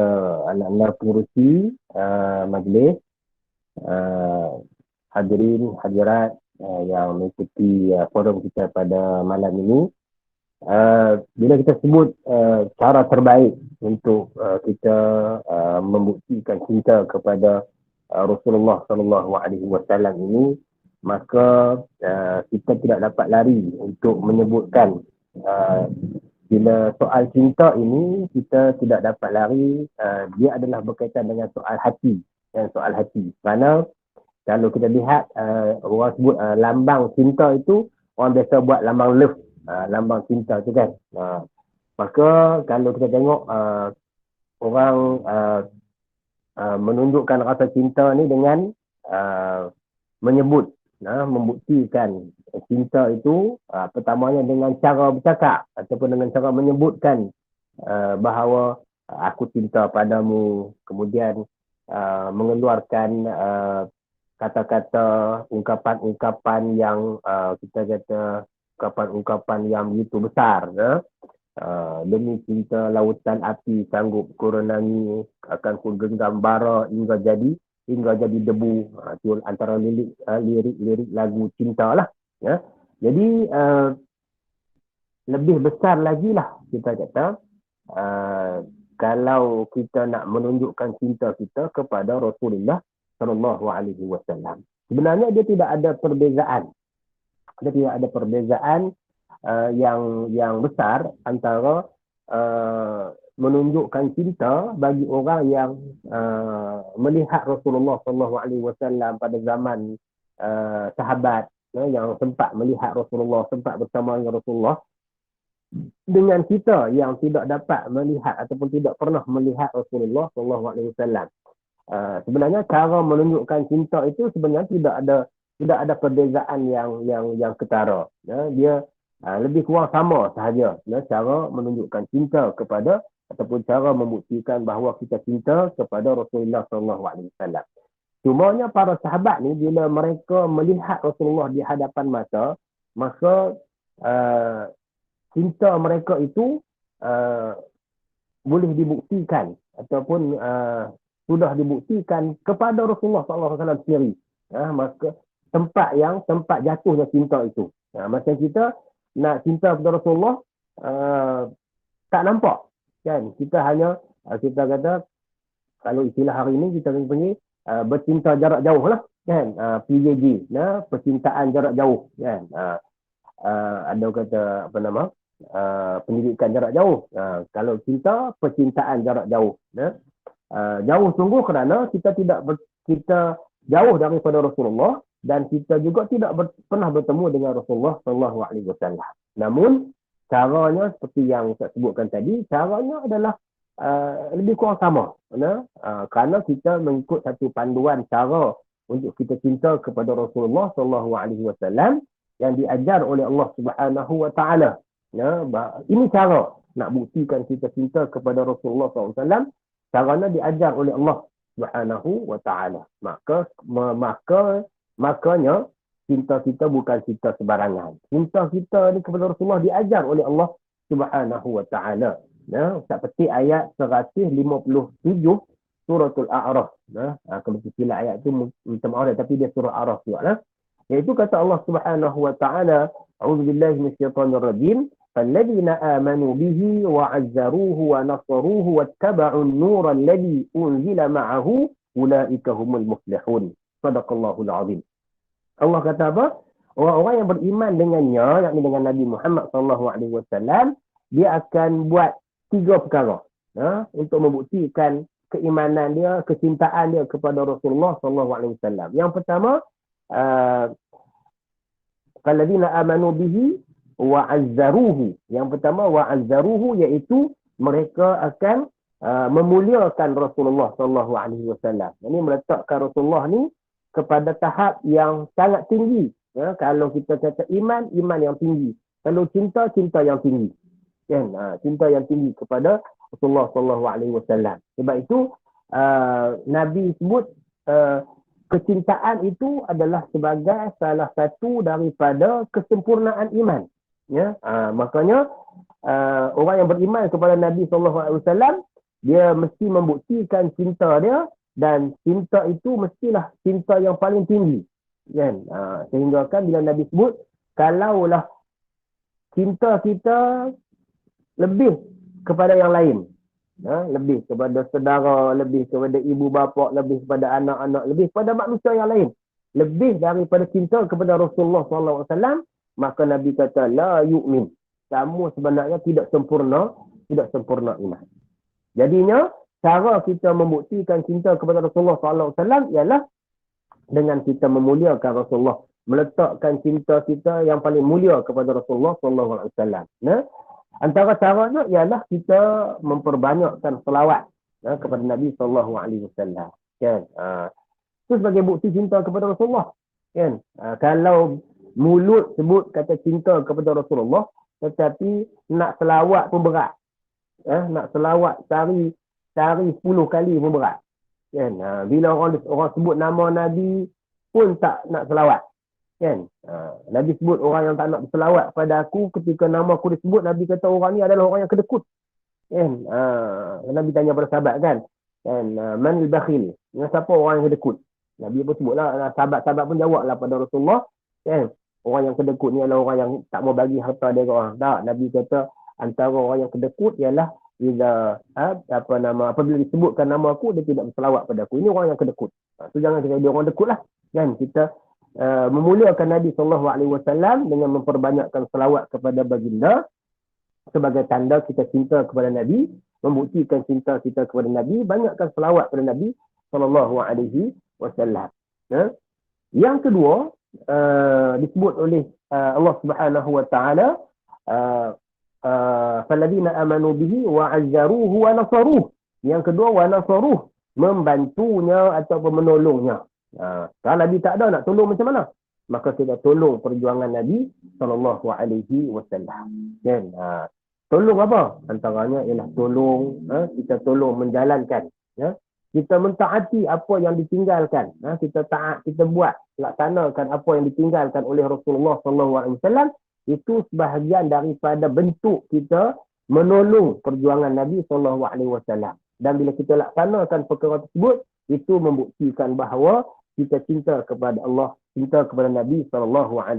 anak-anak pengurusi majlis, hadirin hadirat yang mengikuti forum kita pada malam ini. Bila kita sebut cara terbaik untuk kita membuktikan cinta kepada Rasulullah SAW ini, maka kita tidak dapat lari untuk menyebutkan bila soal cinta ini kita tidak dapat lari, dia adalah berkaitan dengan soal hati dan soal hati. Kerana kalau kita lihat orang sebut lambang cinta itu, orang biasa buat lambang love, lambang cinta tu kan. Maka kalau kita tengok orang menunjukkan rasa cinta ni dengan menyebut, membuktikan cinta itu pertamanya dengan cara bercakap ataupun dengan cara menyebutkan bahawa aku cinta padamu, kemudian mengeluarkan kata-kata, ungkapan-ungkapan yang kita kata ungkapan-ungkapan yang begitu besar, demi cinta lautan api sanggup kurenangi, akan ku genggam bara hingga jadi debu. Itu antara lirik lagu cinta lah. Ya. Jadi lebih besar lagi lah kita kata, kalau kita nak menunjukkan cinta kita kepada Rasulullah SAW. Sebenarnya dia tidak ada perbezaan. Dia tidak ada perbezaan yang besar antara menunjukkan cinta bagi orang yang melihat Rasulullah SAW pada zaman sahabat, yang sempat melihat Rasulullah, sempat bersama dengan Rasulullah, dengan kita yang tidak dapat melihat ataupun tidak pernah melihat Rasulullah SAW. Sebenarnya cara menunjukkan cinta itu sebenarnya tidak ada perbezaan yang ketara. Dia lebih kurang sama sahaja cara menunjukkan cinta kepada ataupun cara membuktikan bahawa kita cinta kepada Rasulullah SAW. Cumanya para sahabat ni bila mereka melihat Rasulullah di hadapan mata, maka cinta mereka itu boleh dibuktikan ataupun sudah dibuktikan kepada Rasulullah SAW sendiri. Maka tempat jatuhnya cinta itu. Macam kita nak cinta kepada Rasulullah tak nampak, kan? Kita hanya kita kata kalau istilah hari ini kita panggil bercinta jarak jauh lah, kan? PJJ, percintaan jarak jauh, kan? Ada kata apa nama? Pendidikan jarak jauh. Kalau cinta, percintaan jarak jauh. Jauh sungguh kerana kita kita jauh daripada Rasulullah dan kita juga tidak pernah bertemu dengan Rasulullah SAW. Namun caranya seperti yang saya sebutkan tadi, caranya adalah lebih kurang sama. Kerana kita mengikut satu panduan cara untuk kita cinta kepada Rasulullah SAW yang diajar oleh Allah Subhanahu Wa Taala. Ini cara nak buktikan kita cinta kepada Rasulullah SAW. Caranya diajar oleh Allah Subhanahu Wa Taala. Makanya cinta kita bukan cinta sebarangan. Cinta kita ni kepada Rasulullah diajar oleh Allah Subhanahu Wa Taala. Seperti ayat 157 suratul A'raf. Kalau silap ayat tu minta maaf tapi dia surah A'raf juga. Iaitu kata Allah Subhanahu Wa Taala, a'udzubillahi minasyaitonir rajim, falladzina amanu bihi wa 'azzaruhu wa nasaruhu wattaba'un nura alladzi unzila ma'ahu ulaika humul muflihun. Shadaqallahul 'azim. Allah kata apa? Orang-orang yang beriman dengannya, yakni dengan Nabi Muhammad SAW, dia akan buat 3 perkara untuk membuktikan keimanan dia, kecintaan dia kepada Rasulullah SAW. Yang pertama, falladzina amanu bihi wa 'azzaruhu. Yang pertama wa 'azzaruhu, iaitu mereka akan memuliakan Rasulullah SAW. Ini meletakkan Rasulullah ni kepada tahap yang sangat tinggi. Kalau kita kata iman yang tinggi. Kalau cinta yang tinggi. Kan? Cinta yang tinggi kepada Rasulullah SAW. Sebab itu Nabi sebut kecintaan itu adalah sebagai salah satu daripada kesempurnaan iman. Makanya orang yang beriman kepada Nabi SAW, dia mesti membuktikan cinta dia, dan cinta itu mestilah cinta yang paling tinggi, kan? Sehingga kan bila Nabi sebut, kalaulah cinta kita lebih kepada yang lain, lebih kepada saudara, lebih kepada ibu bapa, lebih kepada anak-anak, lebih kepada manusia yang lain, lebih daripada cinta kepada Rasulullah SAW, maka Nabi kata la yu'min, kamu sebenarnya tidak sempurna iman. Jadinya cara kita membuktikan cinta kepada Rasulullah SAW ialah dengan kita memuliakan Rasulullah, meletakkan cinta kita yang paling mulia kepada Rasulullah SAW. Antara caranya ialah kita memperbanyakkan selawat kepada Nabi SAW. Kan? Itu sebagai bukti cinta kepada Rasulullah. Kan? Kalau mulut sebut kata cinta kepada Rasulullah, tetapi nak selawat pun berat. Nak selawat cari 10 kali pun berat. Kan? Bila orang sebut nama Nabi pun tak nak selawat. Kan? Nabi sebut orang yang tak nak berselawat pada aku, ketika nama aku disebut, Nabi kata orang ni adalah orang yang kedekut. Kan? Nabi tanya pada sahabat kan, manil bakhil, siapa orang yang kedekut? Nabi pun sebutlah, sahabat-sahabat pun jawablah pada Rasulullah, kan? Orang yang kedekut ni adalah orang yang tak mau bagi harta dia ke orang. Tak, Nabi kata antara orang yang kedekut ialah apabila disebutkan nama aku, dia tidak berselawat pada aku. Ini orang yang kedekut. So jangan kita jadi orang dekut lah. Kan? Kita memuliakan Nabi SAW dengan memperbanyakkan selawat kepada baginda sebagai tanda kita cinta kepada Nabi, membuktikan cinta kita kepada Nabi, banyakkan selawat kepada Nabi SAW. Yang kedua, disebut oleh Allah Subhanahu Wa Taala, falladzina amanu bihi wa 'azzaruhu wa nasaruhu. Yang kedua, wa nasaruhu, membantunya ataupun menolongnya. Kalau Nabi tak ada, nak tolong macam mana? Maka kita tolong perjuangan Nabi SAW. Kan? Tolong apa? Antaranya ialah tolong, kita tolong menjalankan. Ya? Kita mentaati apa yang ditinggalkan. Kita taat, kita buat, laksanakan apa yang ditinggalkan oleh Rasulullah SAW. Itu sebahagian daripada bentuk kita menolong perjuangan Nabi SAW. Dan bila kita laksanakan perkara tersebut, itu membuktikan bahawa kita cinta kepada Allah, cinta kepada Nabi SAW.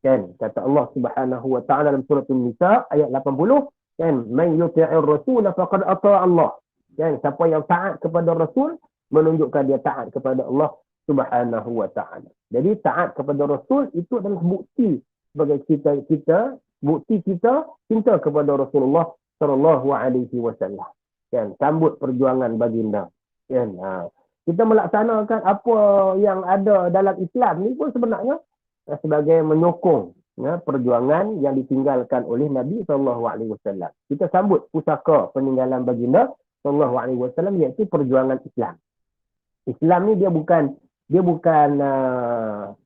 Kan kata Allah Subhanahu wa taala dalam surah An-Nisa ayat 80, kan man yuti'ir rasul faqad ata Allah. Kan siapa yang taat kepada Rasul menunjukkan dia taat kepada Allah Subhanahu wa taala. Jadi taat kepada Rasul itu adalah bukti sebagai kita bukti kita cinta kepada Rasulullah sallallahu alaihi wasallam. Kan sambut perjuangan baginda. Kan kita melaksanakan apa yang ada dalam Islam ni pun sebenarnya sebagai menyokong perjuangan yang ditinggalkan oleh Nabi SAW. Kita sambut pusaka peninggalan baginda SAW iaitu perjuangan Islam. Islam ni dia bukan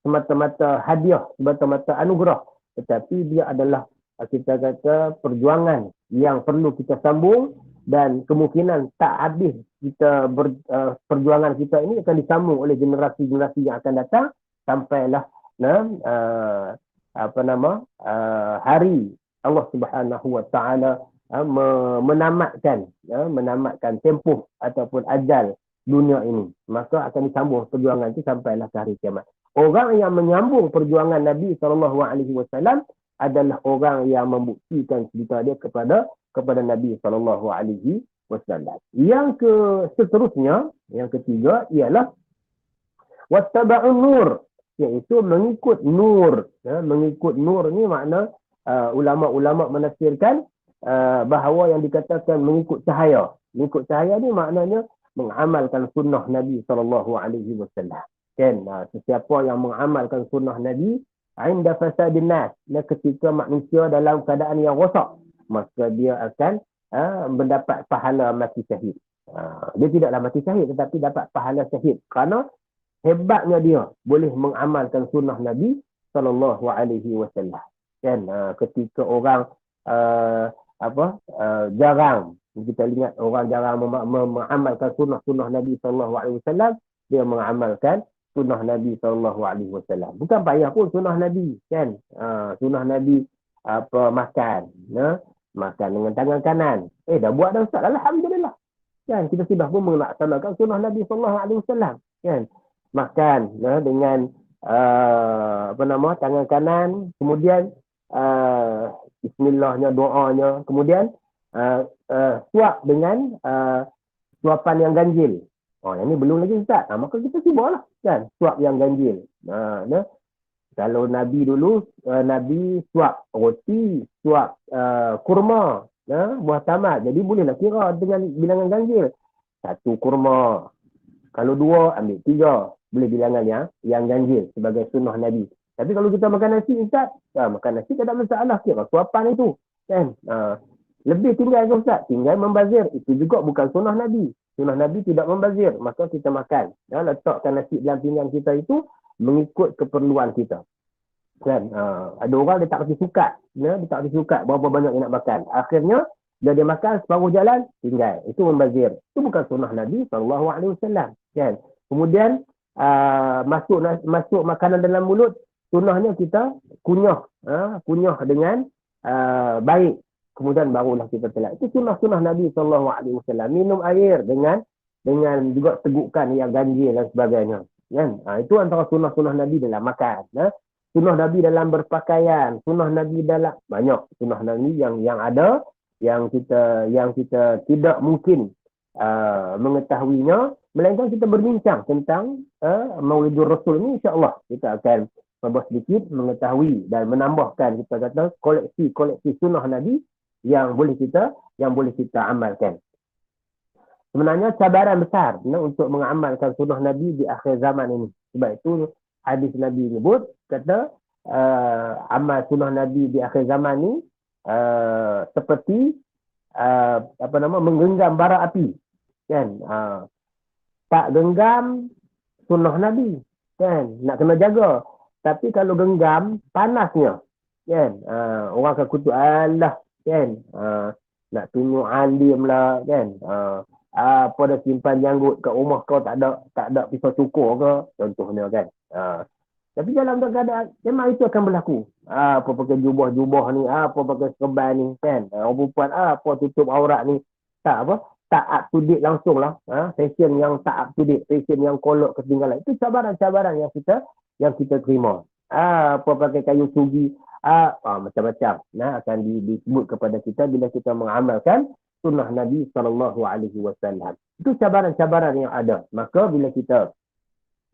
semata-mata hadiah, semata-mata anugerah, tetapi dia adalah kita kata perjuangan yang perlu kita sambung dan kemungkinan tak habis kita perjuangan kita ini akan disambung oleh generasi-generasi yang akan datang sampailah hari Allah Subhanahu wa taala menamatkan tempoh ataupun ajal dunia ini, maka akan disambung perjuangan itu sampailah ke hari kiamat. Orang yang menyambung perjuangan Nabi SAW adalah orang yang membuktikan cinta dia kepada Nabi SAW. Seterusnya, yang ketiga ialah wattaba'un nur, iaitu mengikut nur. Mengikut nur ni makna ulama-ulama menafsirkan bahawa yang dikatakan mengikut cahaya. Mengikut cahaya ni maknanya mengamalkan sunnah Nabi SAW. Kan? Sesiapa yang mengamalkan sunnah Nabi inda fasadin nas, ketika manusia dalam keadaan yang rosak, maka dia akan mendapat pahala mati syahid. Dia tidaklah mati syahid tetapi dapat pahala syahid kerana hebatnya dia boleh mengamalkan sunnah Nabi SAW. Kan ketika orang jarang, kita lihat orang jarang mengamalkan sunnah Nabi SAW, dia mengamalkan sunnah Nabi SAW. Bukan payah pun sunnah Nabi, kan? Sunnah Nabi makan, makan dengan tangan kanan. Dah buat dah Ustaz, alhamdulillah. Kan kita sudah pun melaksanakan sunnah Nabi SAW, kan? Makan dengan tangan kanan, kemudian bismillahnya, doanya, kemudian suap dengan suapan yang ganjil. Yang ni belum lagi Ustaz. Maka kita cubalah, kan, suap yang ganjil. Kalau Nabi dulu, Nabi suap roti, suap kurma, buah tamat. Jadi bolehlah kira dengan bilangan ganjil. 1 kurma. Kalau 2, ambil 3. Boleh bilangan yang ganjil sebagai sunnah Nabi. Tapi kalau kita makan nasi Ustaz, makan nasi tak ada masalah, kira suapan itu, kan. Lebih tinggal ke Ustaz? Tinggal membazir. Itu juga bukan sunnah Nabi. Sunnah Nabi tidak membazir. Maka kita makan. Letakkan nasi dalam pinggan kita itu mengikut keperluan kita. Kan? Ada orang dia tak kasi sukat. Dia tak kasi sukat berapa banyak dia nak makan. Akhirnya, dia makan separuh jalan, tinggal. Itu membazir. Itu bukan sunnah Nabi SAW. Kan? Kemudian, masuk makanan dalam mulut, sunnahnya kita kunyah dengan baik. Kemudian barulah kita telan. Itu sunnah Nabi SAW. Minum air dengan juga tegukan yang ganjil dan sebagainya. Kan? Itu antara sunnah Nabi dalam makan. Sunnah Nabi dalam berpakaian. Sunnah Nabi dalam banyak sunnah Nabi yang ada, yang kita tidak mungkin mengetahuinya, melainkan kita berbincang tentang Maulidur Rasul ni, insya-Allah kita akan sedikit mengetahui dan menambahkan kita kata koleksi sunnah Nabi yang boleh kita amalkan. Sebenarnya cabaran besar untuk mengamalkan sunnah Nabi di akhir zaman ini. Sebab itu hadis Nabi menyebut, kata amal sunnah Nabi di akhir zaman ini seperti menggenggam bara api, kan? Tak genggam sunnah Nabi, kan? Nak kena jaga. Tapi kalau genggam, panasnya, kan? Orang akan kutuk, alah, kan, nak tunjuk alim lah kan, apa dah simpan janggut kat rumah kau, tak ada pisau cukur ke contohnya kan. Tapi dalam keadaan memang itu akan berlaku. Apa pakai jubah-jubah ni, apa pakai serban ni kan, orang perempuan apa tutup aurat ni, tak up to date langsung lah. Fashion yang tak up to date, fashion yang kolok ketinggalan. Itu cabaran-cabaran yang kita terima. Apa pakai kayu sugi, macam-macam. Akan disebut kepada kita bila kita mengamalkan sunnah Nabi SAW. Itu cabaran-cabaran yang ada. Maka bila kita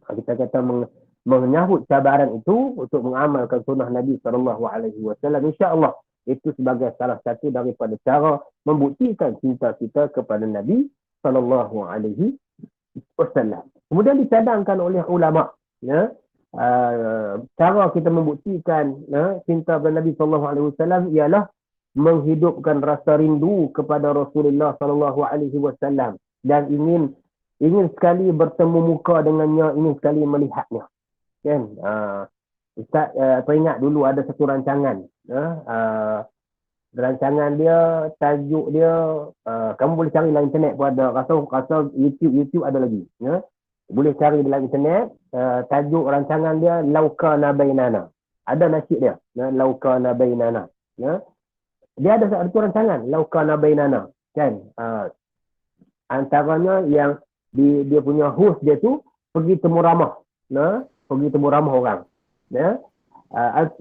kata menyahut cabaran itu untuk mengamalkan sunnah Nabi SAW, insya-Allah itu sebagai salah satu daripada cara membuktikan cinta kita kepada Nabi SAW. Kemudian dicadangkan oleh ulama, ya, cara kita membuktikan cinta kepada Nabi SAW ialah menghidupkan rasa rindu kepada Rasulullah SAW dan ingin sekali bertemu muka dengannya, ingin sekali melihatnya. Kan? Ustaz teringat dulu ada satu rancangan. Rancangan dia, tajuk dia, kamu boleh cari dalam internet pun ada. Rasa YouTube ada lagi. Ya? Boleh cari dalam internet. Tajuk rancangan dia Laukana Bainana. Ada nasyid dia. Ya? Laukana Bainana. Ya? Dia ada satu rancangan Laukana Bainana. Kan? Antaranya yang dia punya host dia tu pergi temu ramah. Pergi temu ramah orang. Ya?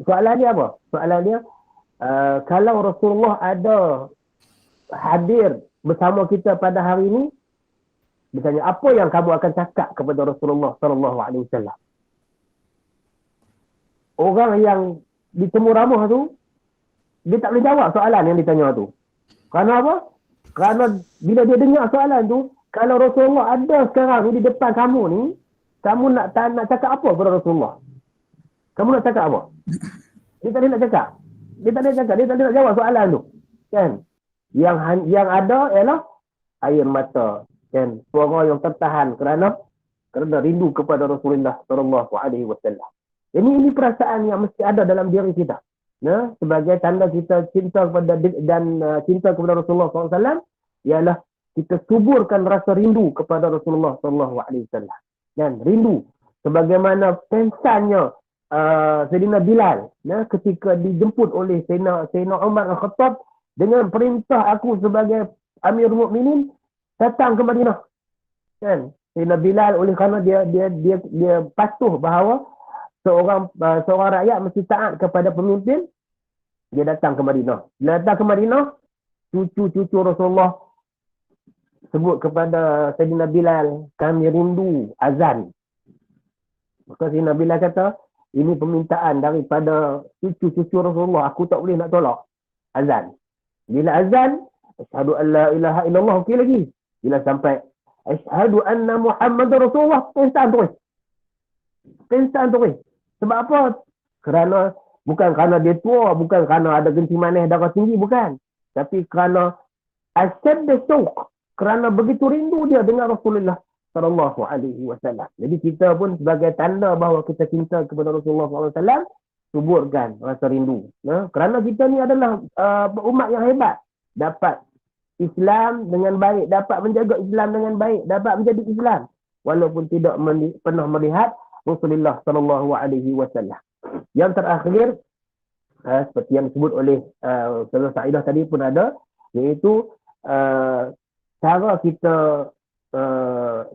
Soalan dia apa? Soalan dia, kalau Rasulullah ada hadir bersama kita pada hari ini, misalnya apa yang kamu akan cakap kepada Rasulullah SAW? Orang yang ditemu ramah tu, dia tak boleh jawab soalan yang ditanya tu. Kerana apa? Kerana bila dia dengar soalan tu, kalau Rasulullah ada sekarang ni di depan kamu ni, kamu nak cakap apa kepada Rasulullah? Kamu nak cakap apa? Dia tak nak cakap. Dia tak nak jawab soalan tu. Kan? Yang ada ialah air mata. Kan? Suara yang tertahan kerana rindu kepada Rasulullah SAW. Ini perasaan yang mesti ada dalam diri kita. Sebagai tanda kita cinta kepada cinta kepada Rasulullah SAW ialah kita suburkan rasa rindu kepada Rasulullah SAW. Dan rindu sebagaimana pensannya Sayyidina Bilal ketika dijemput oleh Sayyidina Umar Al-Khattab dengan perintah aku sebagai Amirul Mukminin datang ke Madinah. Kan? Sayyidina Bilal oleh kerana dia patuh bahawa seorang rakyat mesti taat kepada pemimpin, dia datang ke Madinah. Dia datang ke Madinah, cucu Rasulullah sebut kepada Sayyidina Bilal, kami rindu azan. Maka Sayyidina Bilal kata, ini permintaan daripada cucu Rasulullah, aku tak boleh nak tolak. Azan. Bila azan, asyhadu an la ilaha illallah, okey lagi. Bila sampai asyhadu anna Muhammadar Rasulullah, pensan terus. Sebab apa? Bukan kerana dia tua, bukan kerana ada kencing manis darah tinggi, bukan. Tapi kerana asyad syauq, kerana begitu rindu dia dengan Rasulullah SAW. Jadi kita pun sebagai tanda bahawa kita cinta kepada Rasulullah SAW, suburkan rasa rindu. Kerana kita ni adalah umat yang hebat. Dapat Islam dengan baik, dapat menjaga Islam dengan baik, dapat menjadi Islam. Walaupun tidak pernah melihat Rasulullah SAW. Yang terakhir, seperti yang disebut oleh Saudara Sa'idah tadi pun ada, iaitu cara kita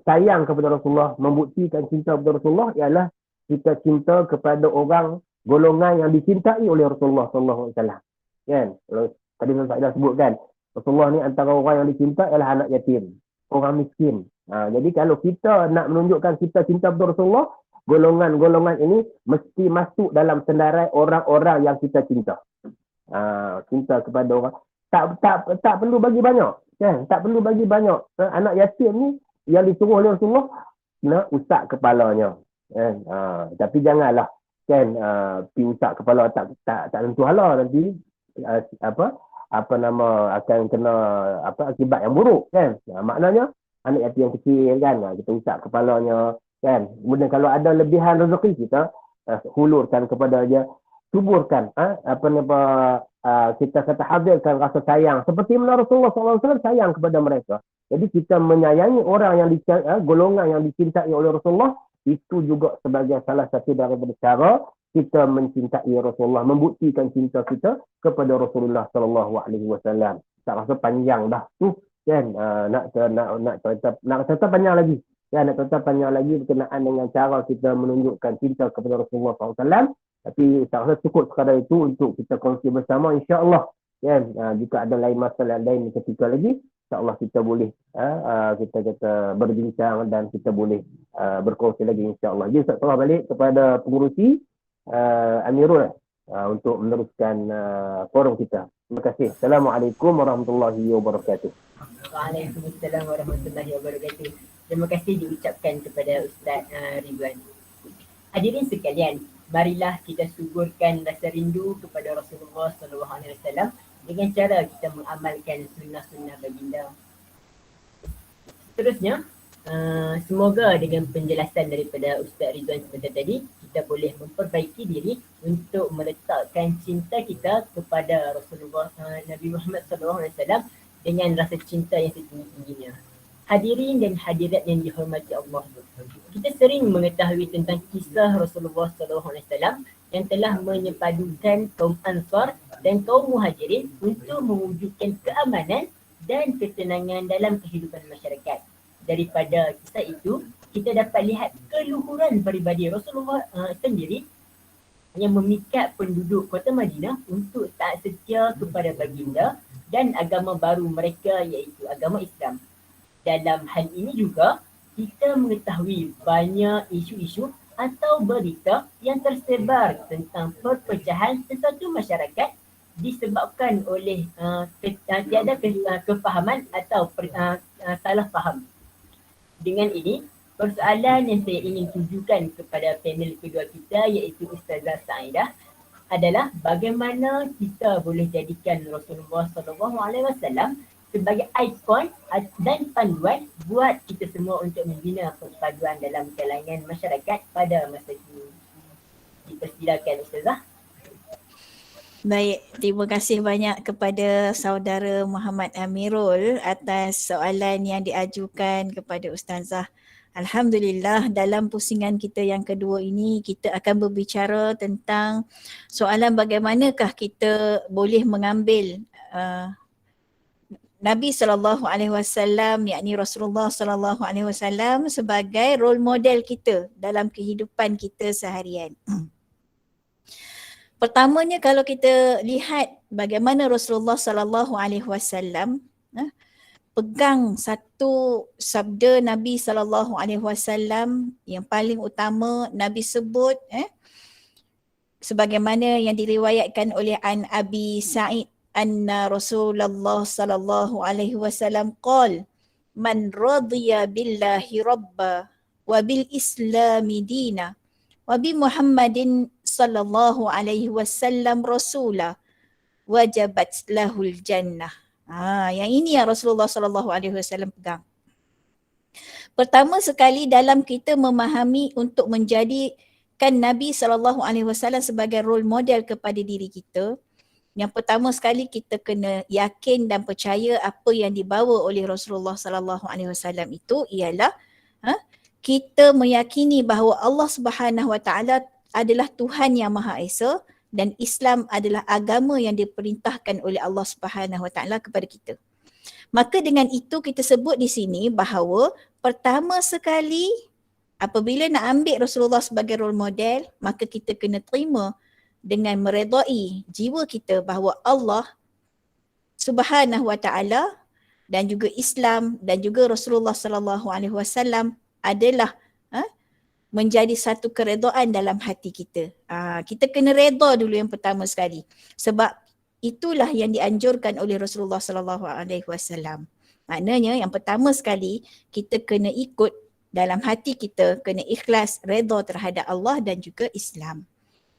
sayang kepada Rasulullah, membuktikan cinta kepada Rasulullah ialah kita cinta kepada orang golongan yang dicintai oleh Rasulullah SAW. Kan? Tadi Sa'idah sebutkan, Rasulullah ni antara orang yang dicinta ialah anak yatim, orang miskin. Jadi kalau kita nak menunjukkan kita cinta kepada Rasulullah, golongan-golongan ini mesti masuk dalam senarai orang-orang yang kita cinta. Cinta kepada orang. Tak perlu bagi banyak. Kan? Tak perlu bagi banyak. Anak yatim ni yang disuruh oleh Rasulullah nak usap kepalanya. Kan? Tapi janganlah kan pi usap kepala tak tentu hala nanti akan kena akibat yang buruk kan. Maknanya anak yatim yang kecil kan, kita usap kepalanya kan. Kemudian kalau ada lebihan rezeki kita hulurkan kepada dia, suburkan kita kata hadirkan rasa sayang seperti mana Rasulullah SAW sayang kepada mereka. Jadi kita menyayangi orang yang golongan yang dicintai oleh Rasulullah, itu juga sebagai salah satu daripada cara kita mencintai Rasulullah, membuktikan cinta kita kepada Rasulullah SAW. Tak rasa panjang dah tu kan, nak cerita panjang lagi. Ya, nak cerita panjang lagi berkenaan dengan cara kita menunjukkan cinta kepada Rasulullah SAW. Tapi saya rasa cukup sekadar itu untuk kita kongsi bersama, insya-Allah. Ya, jika ada lain masalah lain ketika lagi, insya-Allah kita boleh kita berbincang dan kita boleh berkongsi lagi, insya-Allah. Jadi saya serah balik kepada pengurusi Amirul untuk meneruskan forum kita. Terima kasih. Assalamualaikum warahmatullahi wabarakatuh. Waalaikumsalam warahmatullahi wabarakatuh. Terima kasih diucapkan kepada Ustaz Ridwan. Hadirin sekalian, marilah kita suburkan rasa rindu kepada Rasulullah SAW dengan cara kita mengamalkan sunnah-sunnah baginda. Seterusnya, semoga dengan penjelasan daripada Ustaz Ridwan sebentar tadi, kita boleh memperbaiki diri untuk meletakkan cinta kita kepada Rasulullah Nabi Muhammad SAW dengan rasa cinta yang setinggi-tingginya. Hadirin dan hadirat yang dihormati Allah, kita sering mengetahui tentang kisah Rasulullah SAW yang telah menyepadukan kaum Ansar dan kaum Muhajirin untuk mewujudkan keamanan dan ketenangan dalam kehidupan masyarakat. Daripada kisah itu, kita dapat lihat keluhuran peribadi Rasulullah sendiri yang memikat penduduk kota Madinah untuk taat setia kepada baginda dan agama baru mereka, iaitu agama Islam. Dalam hal ini juga, kita mengetahui banyak isu-isu atau berita yang tersebar tentang perpecahan sesuatu masyarakat disebabkan oleh tiada kefahaman atau salah faham. Dengan ini, persoalan yang saya ingin tujukan kepada panel kedua kita, iaitu Ustazah Sa'idah, adalah bagaimana kita boleh jadikan Rasulullah SAW sebagai ikon dan panduan buat kita semua untuk membina perpaduan dalam kalangan masyarakat pada masa kini. Dipersilakan Ustazah. Baik, terima kasih banyak kepada saudara Muhammad Amirul atas soalan yang diajukan kepada Ustazah. Alhamdulillah, dalam pusingan kita yang kedua ini kita akan berbicara tentang soalan bagaimanakah kita boleh mengambil Nabi SAW, yakni Rasulullah SAW sebagai role model kita dalam kehidupan kita seharian. Pertamanya, kalau kita lihat bagaimana Rasulullah SAW pegang satu sabda Nabi SAW yang paling utama Nabi sebut, sebagaimana yang diriwayatkan oleh An Abi Sa'id anna Rasulullah sallallahu alaihi wasallam qala man radiya billahi rabba wa bil islami dina wa bi Muhammadin sallallahu alaihi wasallam rasula wajabat lahul jannah. Yang ini yang Rasulullah sallallahu alaihi wasallam pegang. Pertama sekali, dalam kita memahami untuk menjadikan Nabi sallallahu alaihi wasallam sebagai role model kepada diri kita, yang pertama sekali kita kena yakin dan percaya apa yang dibawa oleh Rasulullah sallallahu alaihi wasallam itu ialah kita meyakini bahawa Allah Subhanahu wa taala adalah Tuhan yang Maha Esa dan Islam adalah agama yang diperintahkan oleh Allah Subhanahu wa taala kepada kita. Maka dengan itu kita sebut di sini bahawa pertama sekali apabila nak ambil Rasulullah sebagai role model, maka kita kena terima dengan meredai jiwa kita bahawa Allah Subhanahu wa taala dan juga Islam dan juga Rasulullah sallallahu alaihi wasallam adalah menjadi satu keredaan dalam hati kita. Kita kena reda dulu yang pertama sekali. Sebab itulah yang dianjurkan oleh Rasulullah sallallahu alaihi wasallam. Maknanya yang pertama sekali kita kena ikut dalam hati kita, kena ikhlas reda terhadap Allah dan juga Islam.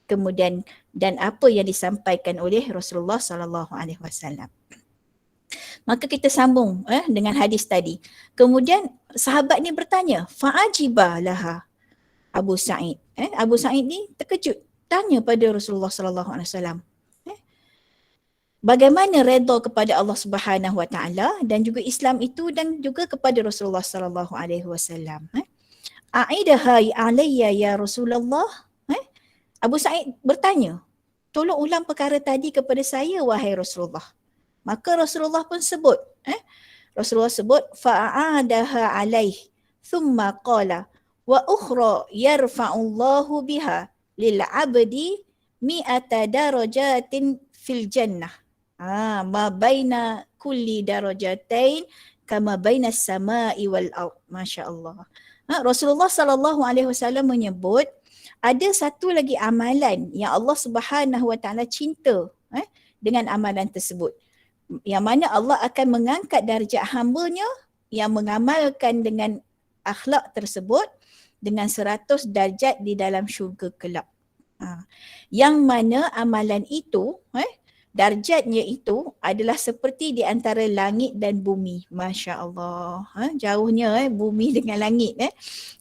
Kemudian dan apa yang disampaikan oleh Rasulullah sallallahu alaihi wasallam. Maka kita sambung dengan hadis tadi. Kemudian sahabat ni bertanya, fa'ajiba laha Abu Sa'id. Abu Sa'id ni terkejut, tanya pada Rasulullah sallallahu alaihi wasallam. bagaimana redha kepada Allah Subhanahu Wa Taala dan juga Islam itu dan juga kepada Rasulullah sallallahu alaihi wasallam. Aidaha alayya ya Rasulullah. Abu Sa'id bertanya, tolong ulang perkara tadi kepada saya wahai Rasulullah. Maka Rasulullah pun sebut, Rasulullah sebut fa'adaha alaih thumma qala wa ukhra yarfa'ullahu biha lil 'abdi mi'ata darajatin fil jannah. Ma baina kulli darajatain kama baina as-sama'i wal ard. Masya-Allah. Rasulullah sallallahu alaihi wasallam menyebut ada satu lagi amalan yang Allah Subhanahu Wa Taala cinta dengan amalan tersebut. Yang mana Allah akan mengangkat darjat hamba-Nya yang mengamalkan dengan akhlak tersebut dengan 100 darjat di dalam syurga kelak. Yang mana amalan itu, darjatnya itu adalah seperti di antara langit dan bumi. Masya Allah. Jauhnya bumi dengan langit.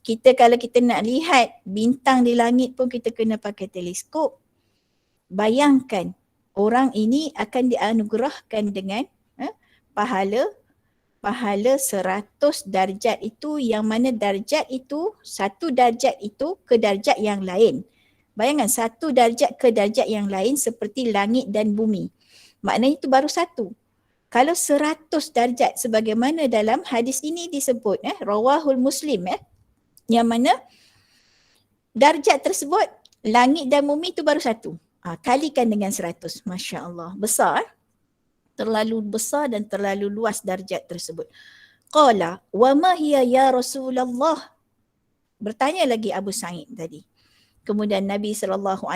Kita kalau kita nak lihat bintang di langit pun kita kena pakai teleskop. Bayangkan orang ini akan dianugerahkan dengan pahala 100 darjat itu, yang mana darjat itu, satu darjat itu ke darjat yang lain. Bayangkan satu darjat ke darjat yang lain seperti langit dan bumi. Maknanya itu baru satu. Kalau 100 darjat sebagaimana dalam hadis ini disebut, rawahul Muslim, yang mana darjat tersebut langit dan bumi itu baru satu. Kalikan dengan 100. Masya Allah. Besar. Terlalu besar dan terlalu luas darjat tersebut. Qala wa ma hiya ya Rasulullah. Bertanya lagi Abu Sa'id tadi. Kemudian Nabi SAW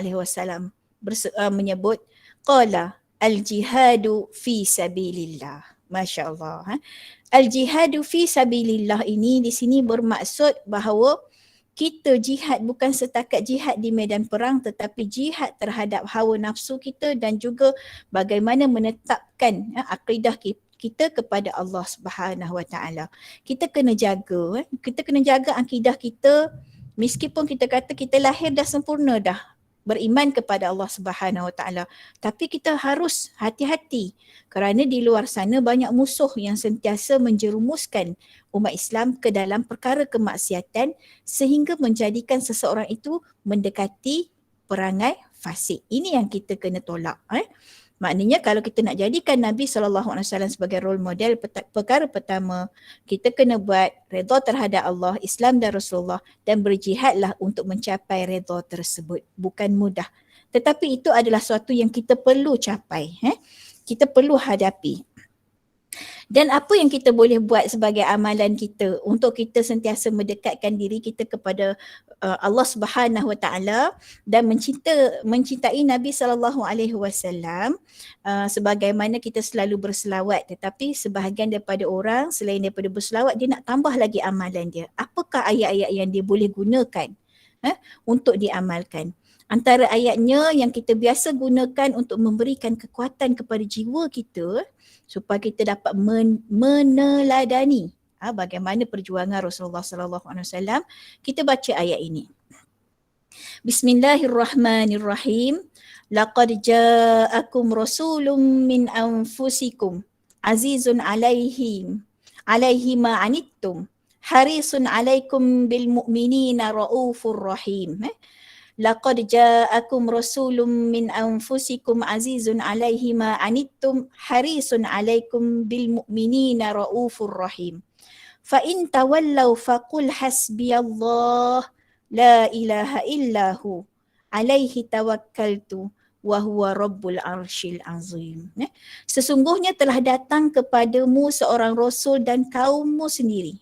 menyebut qala al-jihadu fi sabilillah. Masya Allah. Al-jihadu fi sabilillah ini di sini bermaksud bahawa kita jihad bukan setakat jihad di medan perang, tetapi jihad terhadap hawa nafsu kita dan juga bagaimana menetapkan akidah kita kepada Allah Subhanahu Wa Taala. Kita kena jaga, akidah kita. Meskipun kita kata kita lahir dah sempurna dah beriman kepada Allah Subhanahu Wa Taala, tapi kita harus hati-hati kerana di luar sana banyak musuh yang sentiasa menjerumuskan umat Islam ke dalam perkara kemaksiatan sehingga menjadikan seseorang itu mendekati perangai fasik. Ini yang kita kena tolak. Maknanya kalau kita nak jadikan Nabi SAW sebagai role model, perkara pertama kita kena buat redha terhadap Allah, Islam dan Rasulullah dan berjihadlah untuk mencapai redha tersebut. Bukan mudah. Tetapi itu adalah sesuatu yang kita perlu capai. Kita perlu hadapi. Dan apa yang kita boleh buat sebagai amalan kita untuk kita sentiasa mendekatkan diri kita kepada Allah Subhanahu Wa Taala dan mencintai Nabi sallallahu alaihi wasallam, sebagaimana kita selalu berselawat, tetapi sebahagian daripada orang selain daripada berselawat dia nak tambah lagi amalan dia. Apakah ayat-ayat yang dia boleh gunakan untuk diamalkan? Antara ayatnya yang kita biasa gunakan untuk memberikan kekuatan kepada jiwa kita supaya kita dapat meneladani bagaimana perjuangan Rasulullah sallallahu alaihi wasallam. Kita baca ayat ini. Bismillahirrahmanirrahim. Laqad ja'akum rasulun min anfusikum azizun alaihi ma anittum harisun alaikum bil mu'minina raufur rahim. Laqad ja'akum rasulun min anfusikum azizun alaihi ma anittum harisun alaikum bil mu'minina raufur rahim. Fa in tawallaw faqul hasbiyallah la ilaha illahu alaihi tawakkaltu wa huwa rabbul arsyil azim. Sesungguhnya telah datang kepadamu seorang rasul dan kaummu sendiri.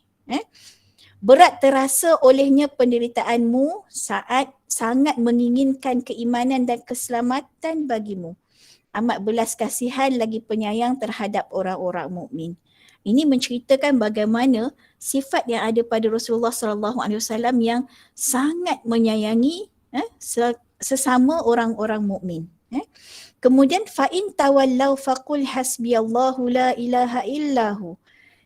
Berat terasa olehnya penderitaanmu saat sangat menginginkan keimanan dan keselamatan bagimu. Amat belas kasihan lagi penyayang terhadap orang-orang mukmin. Ini menceritakan bagaimana sifat yang ada pada Rasulullah sallallahu alaihi wasallam yang sangat menyayangi sesama orang-orang mukmin. Kemudian fa in tawallaw faqul hasbiyallahu la ilaha illahu.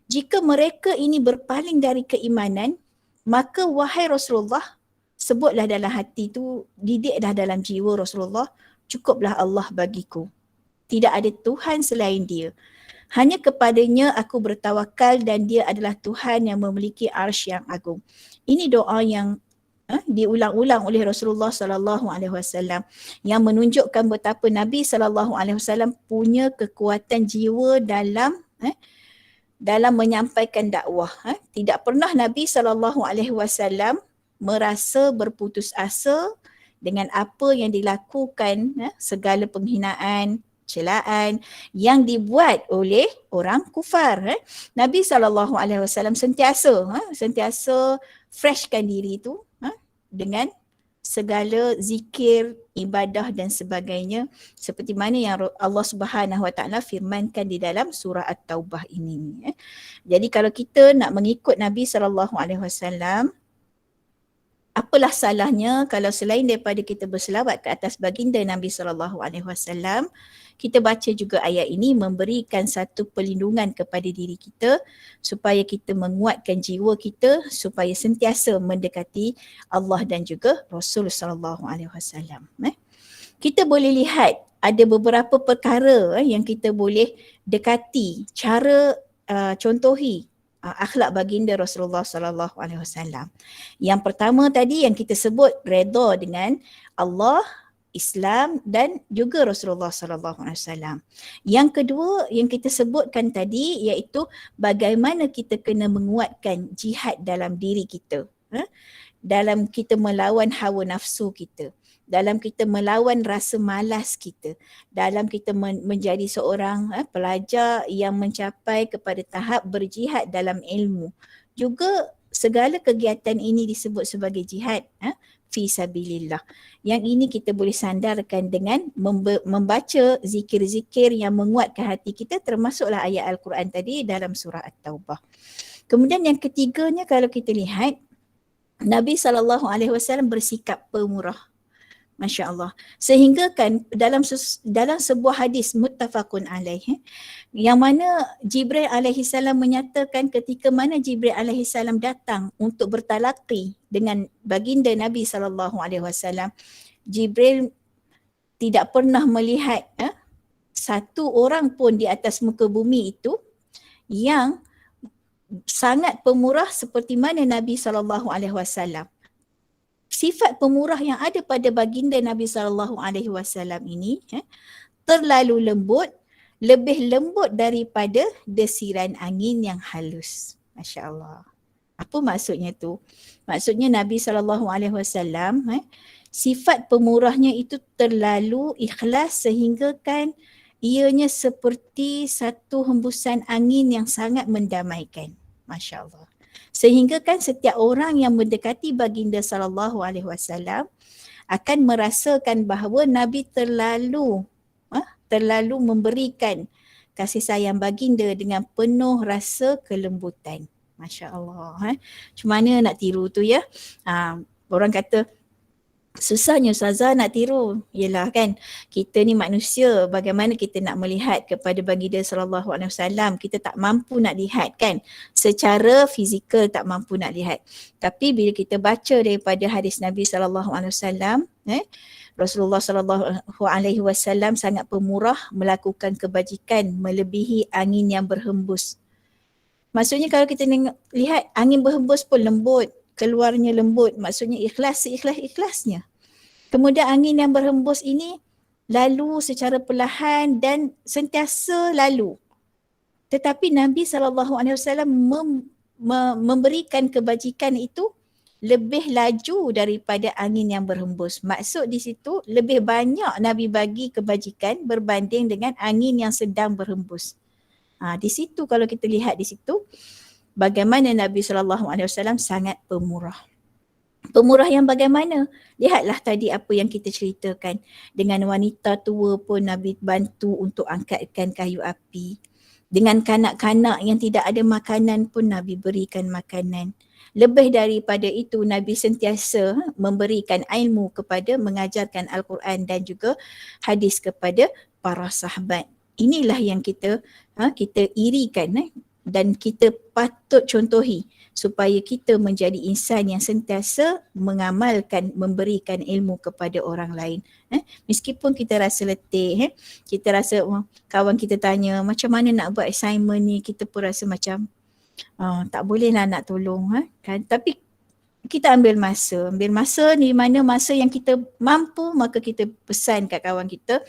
Jika mereka ini berpaling dari keimanan, maka wahai Rasulullah, sebutlah dalam hati tu, didik dah dalam jiwa Rasulullah, cukuplah Allah bagiku. Tidak ada Tuhan selain dia. Hanya kepadanya aku bertawakal dan dia adalah Tuhan yang memiliki arsy yang agung. Ini doa yang diulang-ulang oleh Rasulullah sallallahu alaihi wasallam yang menunjukkan betapa Nabi sallallahu alaihi wasallam punya kekuatan jiwa dalam menyampaikan dakwah. Tidak pernah Nabi sallallahu alaihi wasallam merasa berputus asa dengan apa yang dilakukan, segala penghinaan, celaan yang dibuat oleh orang kufar. Nabi SAW sentiasa freshkan diri itu dengan segala zikir, ibadah dan sebagainya, seperti mana yang Allah Subhanahu Wa Taala firmankan di dalam surah At-Taubah ini. Jadi kalau kita nak mengikut Nabi SAW, apalah salahnya kalau selain daripada kita berselawat ke atas baginda Nabi SAW, kita baca juga ayat ini memberikan satu perlindungan kepada diri kita supaya kita menguatkan jiwa kita supaya sentiasa mendekati Allah dan juga Rasul SAW. Kita boleh lihat ada beberapa perkara yang kita boleh dekati, cara contohi akhlak baginda Rasulullah sallallahu alaihi wasallam. Yang pertama tadi yang kita sebut redha dengan Allah, Islam dan juga Rasulullah sallallahu alaihi wasallam. Yang kedua yang kita sebutkan tadi iaitu bagaimana kita kena menguatkan jihad dalam diri kita. Dalam kita melawan hawa nafsu kita, dalam kita melawan rasa malas kita, dalam kita menjadi seorang pelajar yang mencapai kepada tahap berjihad dalam ilmu. Juga segala kegiatan ini disebut sebagai jihad fi sabilillah. Yang ini kita boleh sandarkan dengan membaca zikir-zikir yang menguatkan hati kita, termasuklah ayat Al-Quran tadi dalam surah At-Taubah. Kemudian yang ketiganya kalau kita lihat, Nabi SAW bersikap pemurah. Masya Allah. Sehingga kan dalam sebuah hadis muttafaqun alaih, yang mana Jibril alaihi salam menyatakan ketika mana Jibril alaihi salam datang untuk bertalaqi dengan baginda Nabi SAW, Jibril tidak pernah melihat satu orang pun di atas muka bumi itu yang sangat pemurah seperti mana Nabi SAW. Sifat pemurah yang ada pada baginda Nabi SAW ini terlalu lembut, lebih lembut daripada desiran angin yang halus. Masya Allah. Apa maksudnya tu? Maksudnya Nabi SAW sifat pemurahnya itu terlalu ikhlas sehingga kan ianya seperti satu hembusan angin yang sangat mendamaikan. Masya Allah. Sehingga kan setiap orang yang mendekati baginda SAW akan merasakan bahawa Nabi terlalu memberikan kasih sayang baginda dengan penuh rasa kelembutan. Masya Allah. Macam mana nak tiru tu ya? Orang kata, susahnya Ustazah nak tiru. Yelah kan, kita ni manusia, bagaimana kita nak melihat kepada baginda SAW, kita tak mampu nak lihat kan, secara fizikal tak mampu nak lihat. Tapi bila kita baca daripada hadis Nabi SAW, Rasulullah SAW sangat pemurah, melakukan kebajikan melebihi angin yang berhembus. Maksudnya kalau kita lihat angin berhembus pun lembut, keluarnya lembut, maksudnya ikhlas-ikhlasnya. Kemudian angin yang berhembus ini lalu secara perlahan dan sentiasa lalu. Tetapi Nabi SAW memberikan kebajikan itu lebih laju daripada angin yang berhembus. Maksud di situ lebih banyak Nabi bagi kebajikan berbanding dengan angin yang sedang berhembus. Di situ kalau kita lihat di situ bagaimana Nabi SAW sangat pemurah. Pemurah yang bagaimana? Lihatlah tadi apa yang kita ceritakan. Dengan wanita tua pun Nabi bantu untuk angkatkan kayu api. Dengan kanak-kanak yang tidak ada makanan pun Nabi berikan makanan. Lebih daripada itu Nabi sentiasa memberikan ilmu kepada, mengajarkan Al-Quran dan juga hadis kepada para sahabat. Inilah yang kita irikan dan kita patut contohi supaya kita menjadi insan yang sentiasa mengamalkan, memberikan ilmu kepada orang lain. Meskipun kita rasa letih, kita rasa kawan kita tanya macam mana nak buat assignment ni, kita pun rasa macam tak boleh lah nak tolong kan. Tapi kita ambil masa di mana masa yang kita mampu, maka kita pesan kat kawan kita,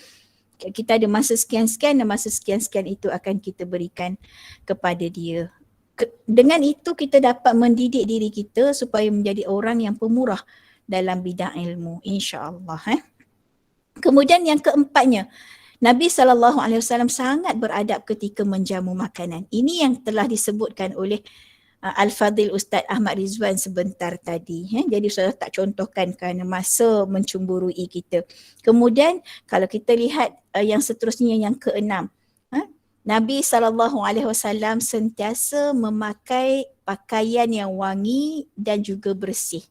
kita ada masa sekian-sekian dan masa sekian-sekian itu akan kita berikan kepada dia. Dengan itu kita dapat mendidik diri kita supaya menjadi orang yang pemurah dalam bidang ilmu, insya-Allah. Kemudian yang keempatnya, Nabi SAW sangat beradab ketika menjamu makanan. Ini yang telah disebutkan oleh Al-Fadhil Ustaz Ahmad Rizwan sebentar tadi. Jadi saya tak contohkan kerana masa mencemburui kita. Kemudian kalau kita lihat yang seterusnya, yang keenam, Nabi SAW sentiasa memakai pakaian yang wangi dan juga bersih.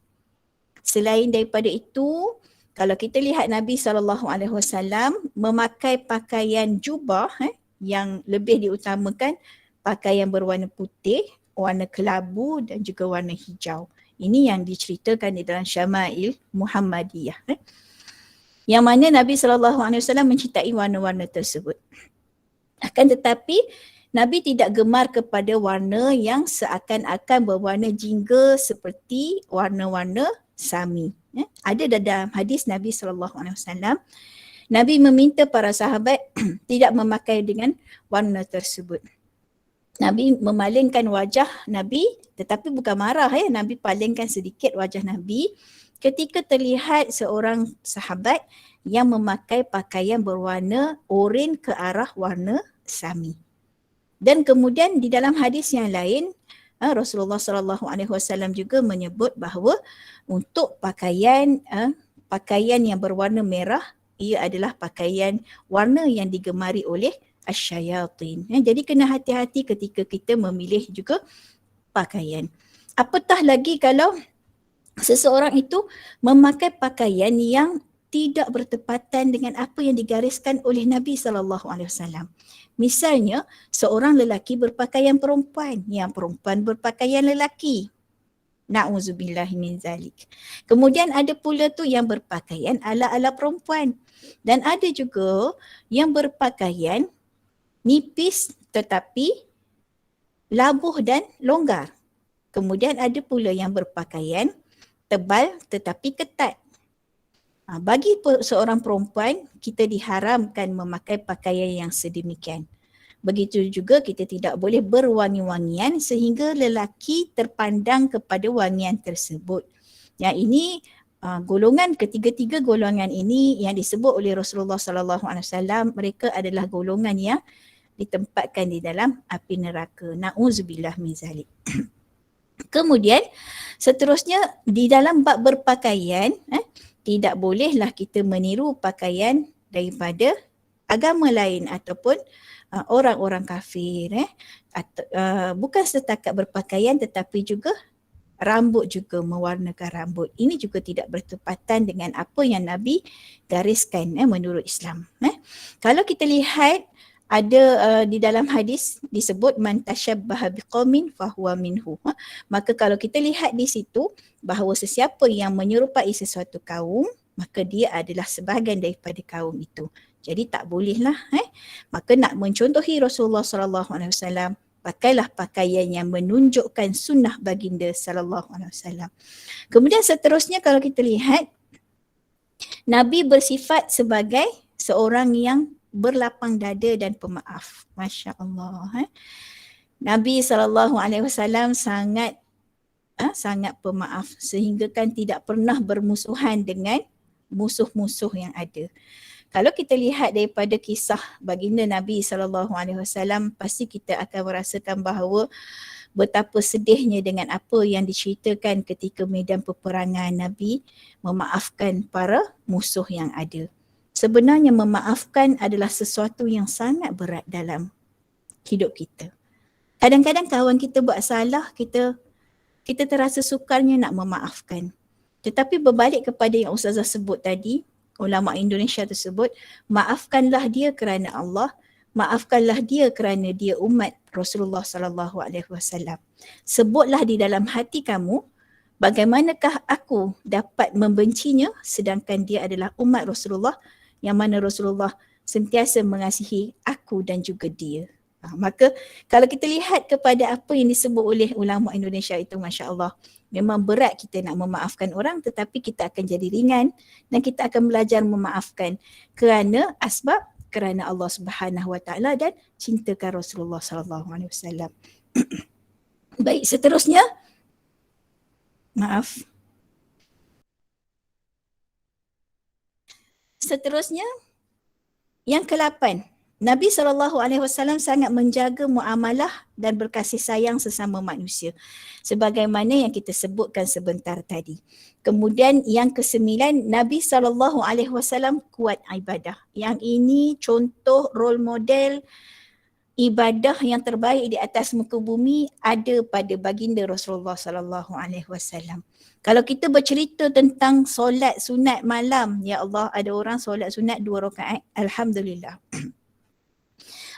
Selain daripada itu, kalau kita lihat Nabi SAW memakai pakaian jubah yang lebih diutamakan pakaian berwarna putih, warna kelabu dan juga warna hijau. Ini yang diceritakan di dalam Syama'il Muhammadiyah. Yang mana Nabi SAW mencintai warna-warna tersebut. Akan tetapi Nabi tidak gemar kepada warna yang seakan-akan berwarna jingga seperti warna-warna sami. Ada dalam hadis Nabi SAW, Nabi meminta para sahabat tidak memakai dengan warna tersebut. Nabi memalingkan wajah Nabi, tetapi bukan marah Nabi palingkan sedikit wajah Nabi ketika terlihat seorang sahabat yang memakai pakaian berwarna oranye ke arah warna sami. Dan kemudian di dalam hadis yang lain, Rasulullah SAW juga menyebut bahawa untuk pakaian yang berwarna merah, ia adalah pakaian warna yang digemari oleh asyayatin. Jadi kena hati-hati ketika kita memilih juga pakaian. Apatah lagi kalau seseorang itu memakai pakaian yang tidak bertepatan dengan apa yang digariskan oleh Nabi SAW. Misalnya, seorang lelaki berpakaian perempuan, yang perempuan berpakaian lelaki. Na'udzubillah min zalik. Kemudian ada pula tu yang berpakaian ala-ala perempuan. Dan ada juga yang berpakaian nipis tetapi labuh dan longgar. Kemudian ada pula yang berpakaian tebal tetapi ketat. Bagi seorang perempuan, kita diharamkan memakai pakaian yang sedemikian. Begitu juga kita tidak boleh berwangi-wangian sehingga lelaki terpandang kepada wangian tersebut. Yang ini golongan ketiga-tiga golongan ini yang disebut oleh Rasulullah SAW, mereka adalah golongan yang ditempatkan di dalam api neraka. Na'udzubillah min zalik. Kemudian seterusnya di dalam bab berpakaian, tidak bolehlah kita meniru pakaian daripada agama lain ataupun orang-orang kafir. Bukan setakat berpakaian tetapi juga rambut juga, mewarnakan rambut. Ini juga tidak bertepatan dengan apa yang Nabi gariskan menurut Islam. Kalau kita lihat ada di dalam hadis disebut man tashabbaha biqaumin fahuwa minhu. Maka kalau kita lihat di situ bahawa sesiapa yang menyerupai sesuatu kaum, maka dia adalah sebahagian daripada kaum itu. Jadi tak bolehlah maka nak mencontohi Rasulullah SAW, pakailah pakaian yang menunjukkan sunnah baginda SAW. Kemudian seterusnya kalau kita lihat, Nabi bersifat sebagai seorang yang berlapang dada dan pemaaf. Masya Allah. Nabi SAW sangat pemaaf sehingga kan tidak pernah bermusuhan dengan musuh-musuh yang ada. Kalau kita lihat daripada kisah baginda Nabi SAW, pasti kita akan merasakan bahawa betapa sedihnya dengan apa yang diceritakan ketika medan peperangan Nabi memaafkan para musuh yang ada. Sebenarnya memaafkan adalah sesuatu yang sangat berat dalam hidup kita. Kadang-kadang kawan kita buat salah, kita terasa sukarnya nak memaafkan. Tetapi berbalik kepada yang Ustazah sebut tadi, ulama Indonesia tersebut, maafkanlah dia kerana Allah, maafkanlah dia kerana dia umat Rasulullah sallallahu alaihi wasallam. Sebutlah di dalam hati kamu, bagaimanakah aku dapat membencinya sedangkan dia adalah umat Rasulullah yang mana Rasulullah sentiasa mengasihi aku dan juga dia. Maka kalau kita lihat kepada apa yang disebut oleh ulama Indonesia itu, Masya Allah, memang berat kita nak memaafkan orang, tetapi kita akan jadi ringan dan kita akan belajar memaafkan kerana kerana Allah Subhanahu Wa Taala dan cintakan Rasulullah sallallahu alaihi wasallam. Baik, seterusnya Seterusnya yang ke-8, Nabi SAW sangat menjaga muamalah dan berkasih sayang sesama manusia. Sebagaimana yang kita sebutkan sebentar tadi. Kemudian yang ke-9, Nabi SAW kuat ibadah. Yang ini contoh role model ibadah yang terbaik di atas muka bumi ada pada baginda Rasulullah SAW. Kalau kita bercerita tentang solat sunat malam, ya Allah, ada orang solat sunat 2 rakaat, alhamdulillah.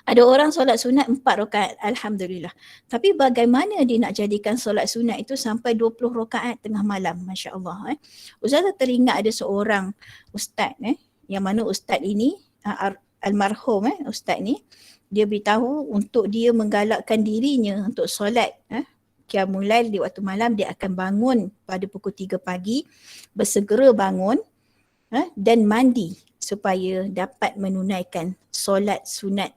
Ada orang solat sunat 4 rakaat, alhamdulillah. Tapi bagaimana dia nak jadikan solat sunat itu sampai 20 rakaat tengah malam, masya-Allah. Ustazah teringat ada seorang ustaz yang mana ustaz ini almarhum ustaz ni, dia beritahu untuk dia menggalakkan dirinya untuk solat qiyamul lail di waktu malam, dia akan bangun pada pukul 3 pagi, bersegera bangun dan mandi supaya dapat menunaikan solat sunat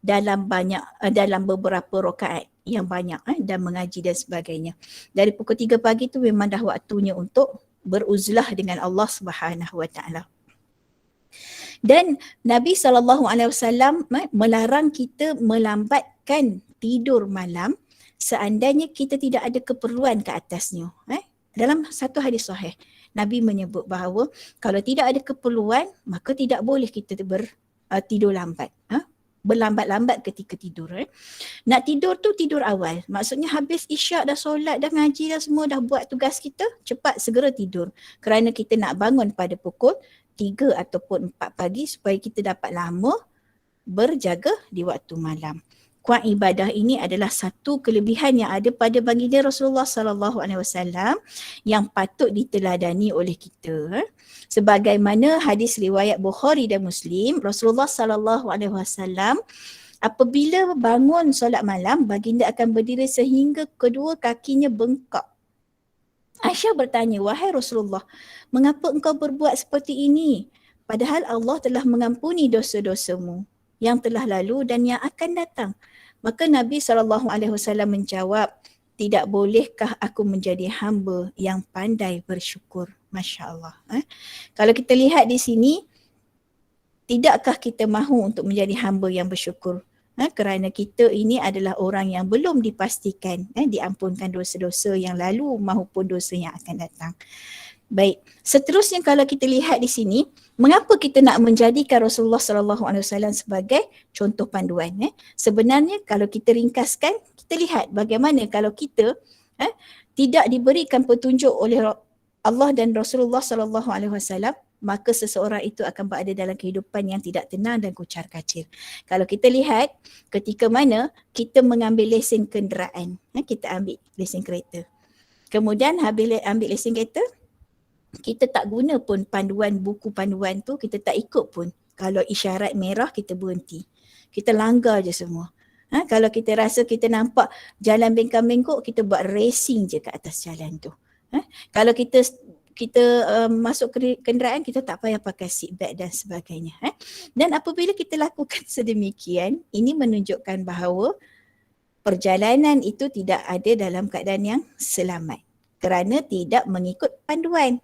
dalam beberapa rakaat yang banyak dan mengaji dan sebagainya. Dari pukul 3 pagi tu memang dah waktunya untuk beruzlah dengan Allah Subhanahu Wa Taala. Dan Nabi SAW melarang kita melambatkan tidur malam seandainya kita tidak ada keperluan ke atasnya. Dalam satu hadis sahih, Nabi menyebut bahawa kalau tidak ada keperluan, maka tidak boleh kita tidur lambat. Berlambat-lambat ketika tidur. Nak tidur tu tidur awal. Maksudnya habis isyak dah solat, dah ngaji dah semua, dah buat tugas kita, cepat segera tidur. Kerana kita nak bangun pada pukul 3 ataupun 4 pagi supaya kita dapat lama berjaga di waktu malam. Kuat ibadah ini adalah satu kelebihan yang ada pada baginda Rasulullah sallallahu alaihi wasallam yang patut diteladani oleh kita. Sebagaimana hadis riwayat Bukhari dan Muslim, Rasulullah sallallahu alaihi wasallam apabila bangun solat malam, baginda akan berdiri sehingga kedua kakinya bengkak. Aisyah bertanya, "Wahai Rasulullah, mengapa engkau berbuat seperti ini? Padahal Allah telah mengampuni dosa-dosamu yang telah lalu dan yang akan datang." Maka Nabi SAW menjawab, "Tidak bolehkah aku menjadi hamba yang pandai bersyukur?" Masya Allah. Kalau kita lihat di sini, tidakkah kita mahu untuk menjadi hamba yang bersyukur? Kerana kita ini adalah orang yang belum dipastikan diampunkan dosa-dosa yang lalu maupun dosa yang akan datang. Baik, seterusnya kalau kita lihat di sini, mengapa kita nak menjadikan Rasulullah SAW sebagai contoh panduan? Sebenarnya kalau kita ringkaskan, kita lihat bagaimana kalau kita tidak diberikan petunjuk oleh Allah dan Rasulullah SAW, maka seseorang itu akan berada dalam kehidupan yang tidak tenang dan kucar kacir. Kalau kita lihat ketika mana kita mengambil lesen kenderaan, kita ambil lesen kereta. Kemudian habis ambil lesen kereta, kita tak guna pun panduan, buku panduan tu, kita tak ikut pun. Kalau isyarat merah, kita berhenti. Kita langgar je semua. Kalau kita rasa kita nampak jalan bengkak-bengkok, kita buat racing je kat atas jalan tu. Kalau kita masuk kenderaan, kita tak payah pakai seat belt dan sebagainya. Dan apabila kita lakukan sedemikian, ini menunjukkan bahawa perjalanan itu tidak ada dalam keadaan yang selamat kerana tidak mengikut panduan.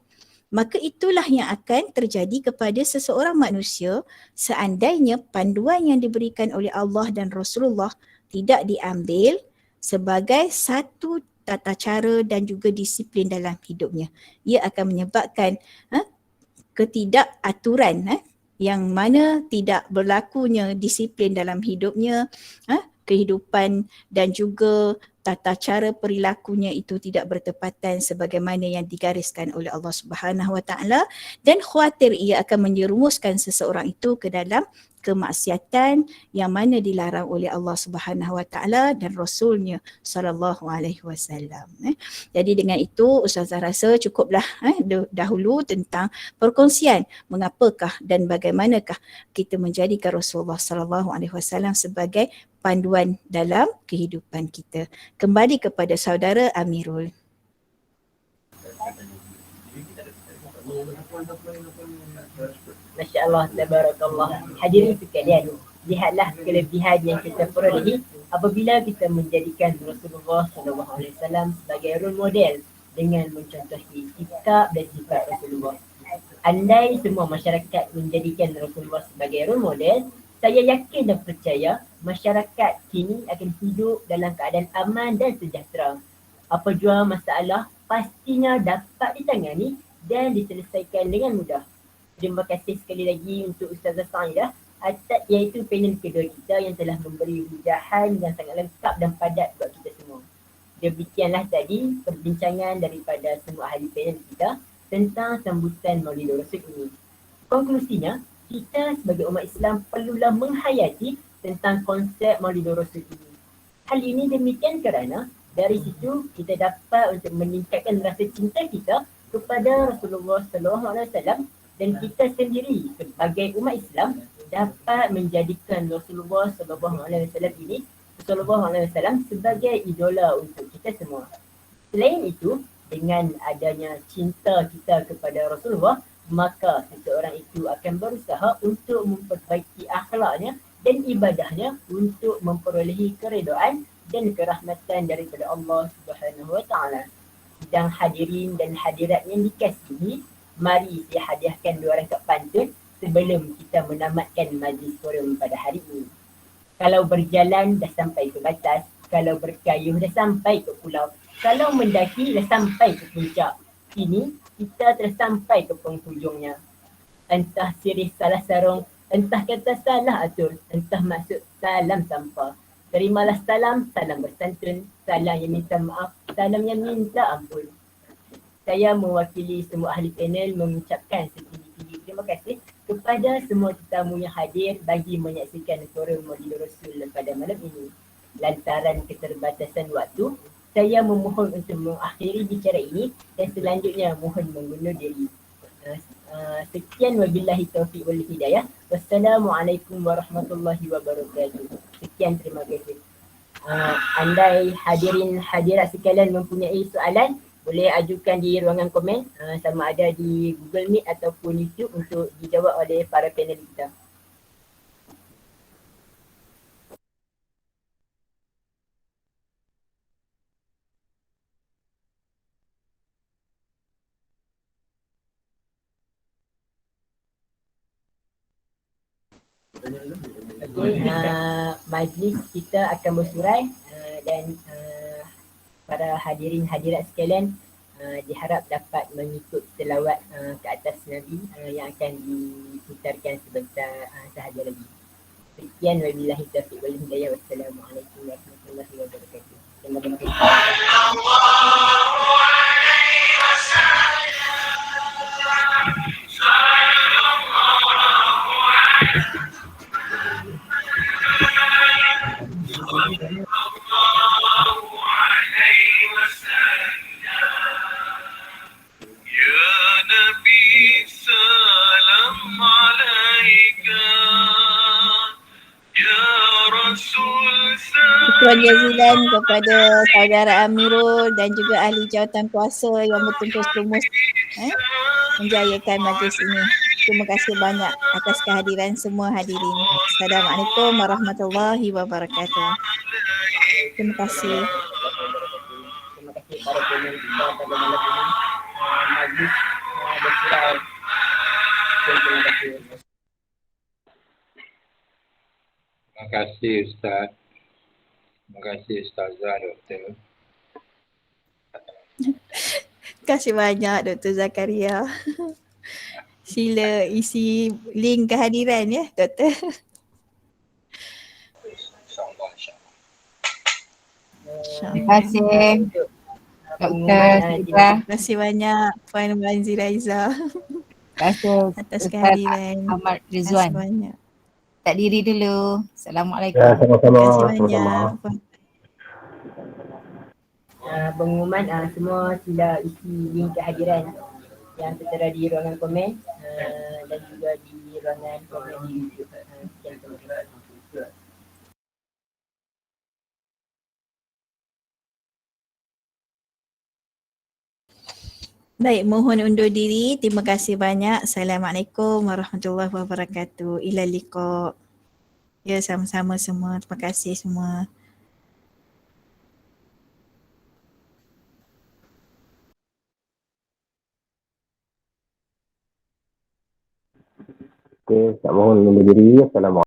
Maka itulah yang akan terjadi kepada seseorang manusia seandainya panduan yang diberikan oleh Allah dan Rasulullah tidak diambil sebagai satu tata cara dan juga disiplin dalam hidupnya. Ia akan menyebabkan ketidakaturan yang mana tidak berlakunya disiplin dalam hidupnya, kehidupan dan juga tata cara perilakunya itu tidak bertepatan sebagaimana yang digariskan oleh Allah Subhanahu Wa Taala, dan khawatir ia akan menjerumuskan seseorang itu ke dalam kemaksiatan yang mana dilarang oleh Allah Subhanahu Wa Taala dan Rasulnya sallallahu alaihi wasallam. Jadi dengan itu Ustazah rasa cukuplah dahulu tentang perkongsian mengapakah dan bagaimanakah kita menjadikan Rasulullah sallallahu alaihi wasallam sebagai panduan dalam kehidupan kita. Kembali kepada saudara Amirul. Masya Allah, tabarakallah. Hadirin sekalian, lihatlah kelebihan yang kita perolehi apabila kita menjadikan Rasulullah SAW sebagai role model dengan mencontohi sikap dan sifat Rasulullah. Andai semua masyarakat menjadikan Rasulullah sebagai role model, saya yakin dan percaya masyarakat kini akan hidup dalam keadaan aman dan sejahtera. Apa jua masalah pastinya dapat ditangani dan diselesaikan dengan mudah. Terima kasih sekali lagi untuk Ustazah Sa'idah iaitu panel kedua kita yang telah memberi hujahan yang sangat lengkap dan padat buat kita semua. Demikianlah tadi perbincangan daripada semua ahli panel kita tentang sambutan Maulidul Rasul ini. Konklusinya, kita sebagai umat Islam perlulah menghayati tentang konsep Maulidul Rasul ini. Hal ini demikian kerana dari situ kita dapat untuk meningkatkan rasa cinta kita kepada Rasulullah SAW dan kita sendiri sebagai umat Islam dapat menjadikan Rasulullah SAW ini sebagai idola untuk kita semua. Selain itu, dengan adanya cinta kita kepada Rasulullah, maka seseorang itu akan berusaha untuk memperbaiki akhlaknya dan ibadahnya untuk memperolehi keredaan dan kerahmatan daripada Allah Subhanahu Wa Taala. Sedang hadirin dan hadirat yang dikasihi, mari saya hadiahkan 2 rangkap pantun sebelum kita menamatkan majlis forum pada hari ini. Kalau berjalan dah sampai ke batas, kalau berkayuh dah sampai ke pulau, kalau mendaki dah sampai ke puncak, kini kita telah sampai ke penghujungnya. Entah sirih salah sarung, entah kata salah atur, entah maksud salam sampah. Terimalah salam, salam bersantun, salam yang minta maaf, salam yang minta ampun. Saya mewakili semua ahli panel mengucapkan setinggi-tinggi terima kasih kepada semua tetamu yang hadir bagi menyaksikan forum Maulidul Rasul pada malam ini. Lantaran keterbatasan waktu, saya memohon untuk mengakhiri bicara ini dan selanjutnya mohon mengundur diri. Sekian wabillahi taufiq wal hidayah. Wassalamualaikum warahmatullahi wabarakatuh. Sekian, terima kasih. Andai hadirin hadirat sekalian mempunyai soalan, boleh ajukan di ruangan komen sama ada di Google Meet ataupun YouTube untuk dijawab oleh para panel kita. Okay, majlis kita akan bersurai dan para hadirin hadirat sekalian diharap dapat mengikut selawat ke atas Nabi yang akan diputarkan sebentar sahaja lagi. Sekian, wabillahi taufiq wal hidayah. Wassalamualaikum warahmatullahi wabarakatuh. Terima kasih. Syukran jazilan kepada saudara Amirul dan juga ahli jawatan kuasa yang betul-betul menjayakan majlis ini. Terima kasih banyak atas kehadiran semua hadirin. Assalamualaikum warahmatullahi wabarakatuh. Terima kasih. Terima kasih para panel kita pada malam ini. Majlis bersurai. Terima kasih. Terima kasih Ustaz. Terima kasih Ustazah Doktor. Terima kasih banyak Dr. Zakaria. Sila isi link kehadiran ya Doktor. InsyaAllah. Terima kasih Doktor. Terima kasih banyak Puan Manzi Raiza Terima kasih atas Ustaz kehadiran. Ahmad Terima Rizwan. kasih banyak. tak diri dulu. Ya, Assalamualaikum. Terima sama-sama. kasih Sama-sama. banyak. Pengumuman semua sila isi link kehadiran yang tertera di ruangan komen dan juga di ruangan komen di YouTube. Sekian, terima kasih. Baik, mohon undur diri. Terima kasih banyak. Assalamualaikum warahmatullahi wabarakatuh. Ila liqa. Ya, sama-sama semua. Terima kasih semua. Okey, tak mohon undur diri. Assalamualaikum.